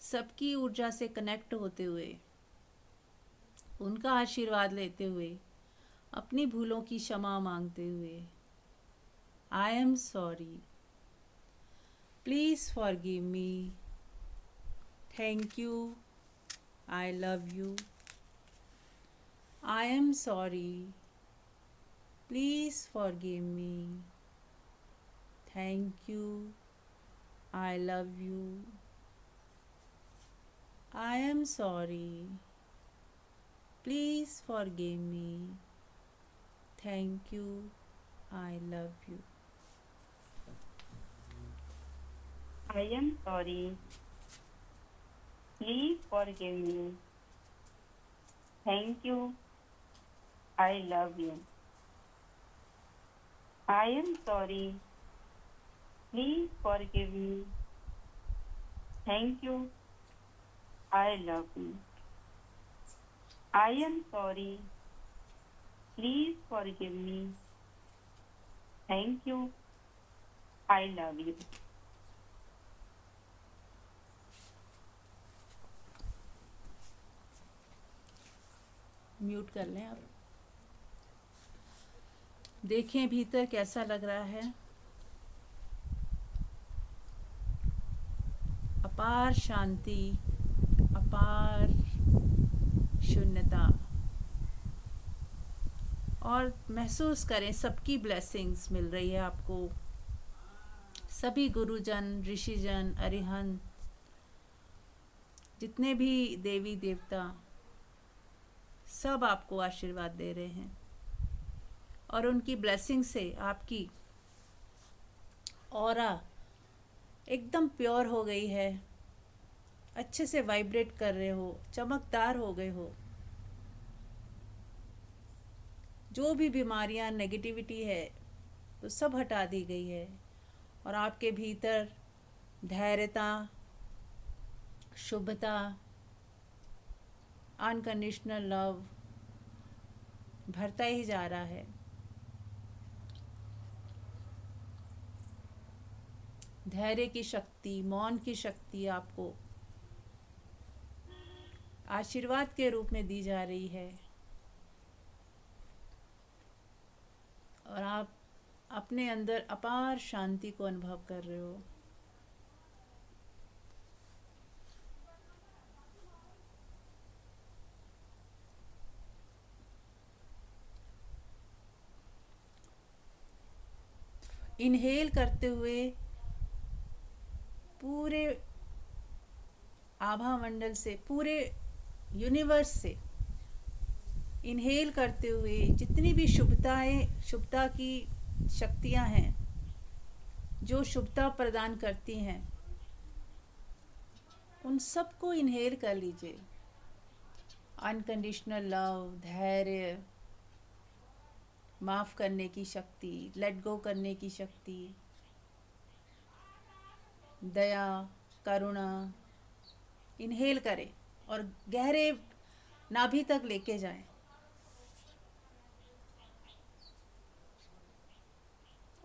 सबकी ऊर्जा से कनेक्ट होते हुए, उनका आशीर्वाद लेते हुए, अपनी भूलों की क्षमा मांगते हुए, I am sorry, please forgive me, thank you, I love you. I am sorry, Please forgive me. Thank you. I love you. I am sorry. Please forgive me. Thank you. I love you. I am sorry. Please forgive me. Thank you. I love you. I am sorry. Please forgive me. Thank you. I love you. I am sorry. Please forgive me. Thank you. I love you. Mute कर लें आप। देखें भीतर कैसा लग रहा है। अपार शांति, अपार शून्यता, और महसूस करें सबकी ब्लेसिंग्स मिल रही है आपको। सभी गुरुजन, ऋषिजन, अरिहंत, जितने भी देवी देवता, सब आपको आशीर्वाद दे रहे हैं और उनकी ब्लेसिंग से आपकी ऑरा एकदम प्योर हो गई है, अच्छे से वाइब्रेट कर रहे हो, चमकदार हो गए हो। जो भी बीमारियां, नेगेटिविटी है, तो सब हटा दी गई है और आपके भीतर धैर्यता, शुभता, अनकंडीशनल लव भरता ही जा रहा है। धैर्य की शक्ति, मौन की शक्ति आपको आशीर्वाद के रूप में दी जा रही है और आप अपने अंदर अपार शांति को अनुभव कर रहे हो। इनहेल करते हुए पूरे आभा मंडल से, पूरे यूनिवर्स से इनहेल करते हुए जितनी भी शुभता की शक्तियां हैं जो शुभता प्रदान करती हैं, उन सबको इनहेल कर लीजिए। अनकंडीशनल लव, धैर्य, माफ़ करने की शक्ति, लेट गो करने की शक्ति, दया, करुणा, इनहेल करें और गहरे नाभि तक लेके जाएं।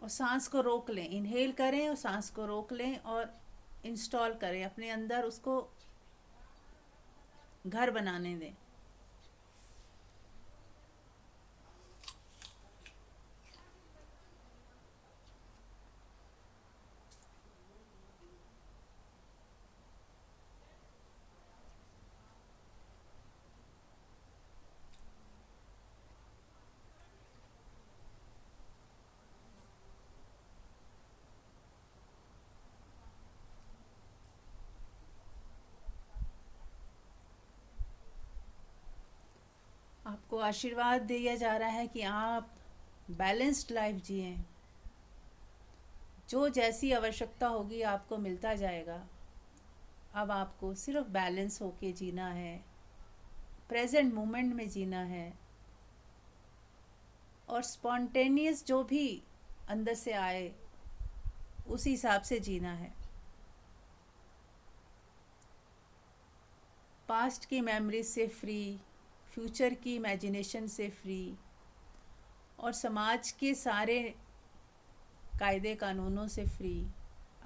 और सांस को रोक लें, इनहेल करें और सांस को रोक लें और इंस्टॉल करें अपने अंदर, उसको घर बनाने दें। आपको आशीर्वाद दिया जा रहा है कि आप बैलेंस्ड लाइफ जिएं। जो जैसी आवश्यकता होगी आपको मिलता जाएगा। अब आपको सिर्फ बैलेंस होके जीना है, प्रेजेंट मोमेंट में जीना है और स्पॉन्टेनियस जो भी अंदर से आए उस हिसाब से जीना है। पास्ट की मेमोरीज से फ्री, फ्यूचर की इमेजिनेशन से फ्री और समाज के सारे कायदे कानूनों से फ्री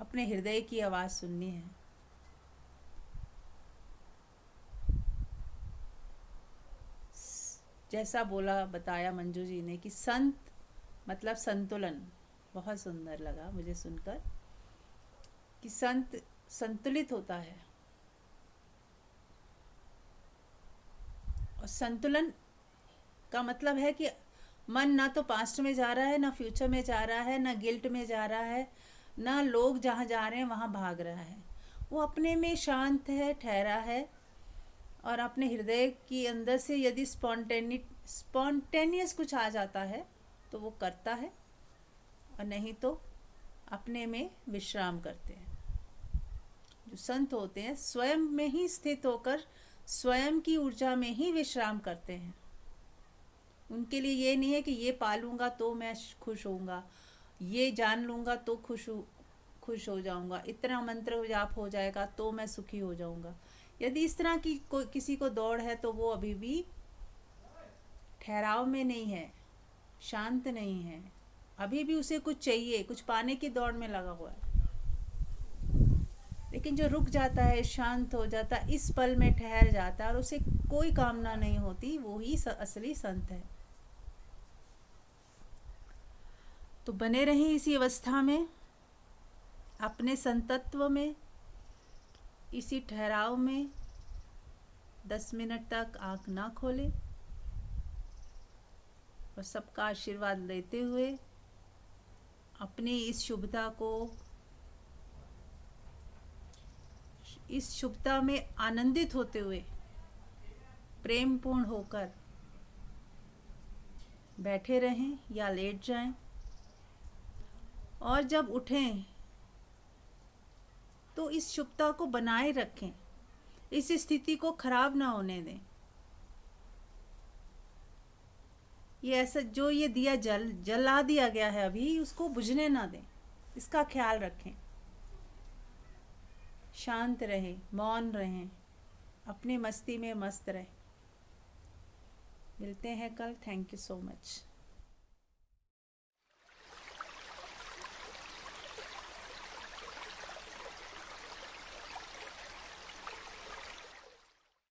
अपने हृदय की आवाज़ सुननी है। जैसा बताया मंजू जी ने कि संत मतलब संतुलन, बहुत सुंदर लगा मुझे सुनकर कि संत संतुलित होता है और संतुलन का मतलब है कि मन ना तो पास्ट में जा रहा है, ना फ्यूचर में जा रहा है, ना गिल्ट में जा रहा है, ना लोग जहाँ जा रहे हैं वहाँ भाग रहा है। वो अपने में शांत है, ठहरा है, और अपने हृदय की अंदर से यदि स्पॉन्टेनियस कुछ आ जाता है तो वो करता है, और नहीं तो अपने में विश्राम करते हैं। जो संत होते हैं स्वयं में ही स्थित होकर स्वयं की ऊर्जा में ही विश्राम करते हैं। उनके लिए ये नहीं है कि ये पालूंगा तो मैं खुश होऊंगा, ये जान लूंगा तो खुश हो जाऊंगा, इतना मंत्र जाप हो जाएगा तो मैं सुखी हो जाऊंगा। यदि इस तरह की किसी को दौड़ है तो वो अभी भी ठहराव में नहीं है, शांत नहीं है, अभी भी उसे कुछ चाहिए, कुछ पाने की दौड़ में लगा हुआ है। लेकिन जो रुक जाता है, शांत हो जाता है, इस पल में ठहर जाता है और उसे कोई कामना नहीं होती, वो ही असली संत है। तो बने रहें इसी अवस्था में, अपने संतत्व में, इसी ठहराव में 10 मिनट तक आंख ना खोलें, और सबका आशीर्वाद लेते हुए अपनी इस शुभता में आनंदित होते हुए प्रेम पूर्ण होकर बैठे रहें या लेट जाएं, और जब उठें तो इस शुभता को बनाए रखें, इस स्थिति को खराब ना होने दें। ये ऐसा जो ये दिया जला दिया गया है अभी, उसको बुझने ना दें, इसका ख्याल रखें। शांत रहें, मौन रहें, अपनी मस्ती में मस्त रहें। मिलते हैं कल। Thank you so much.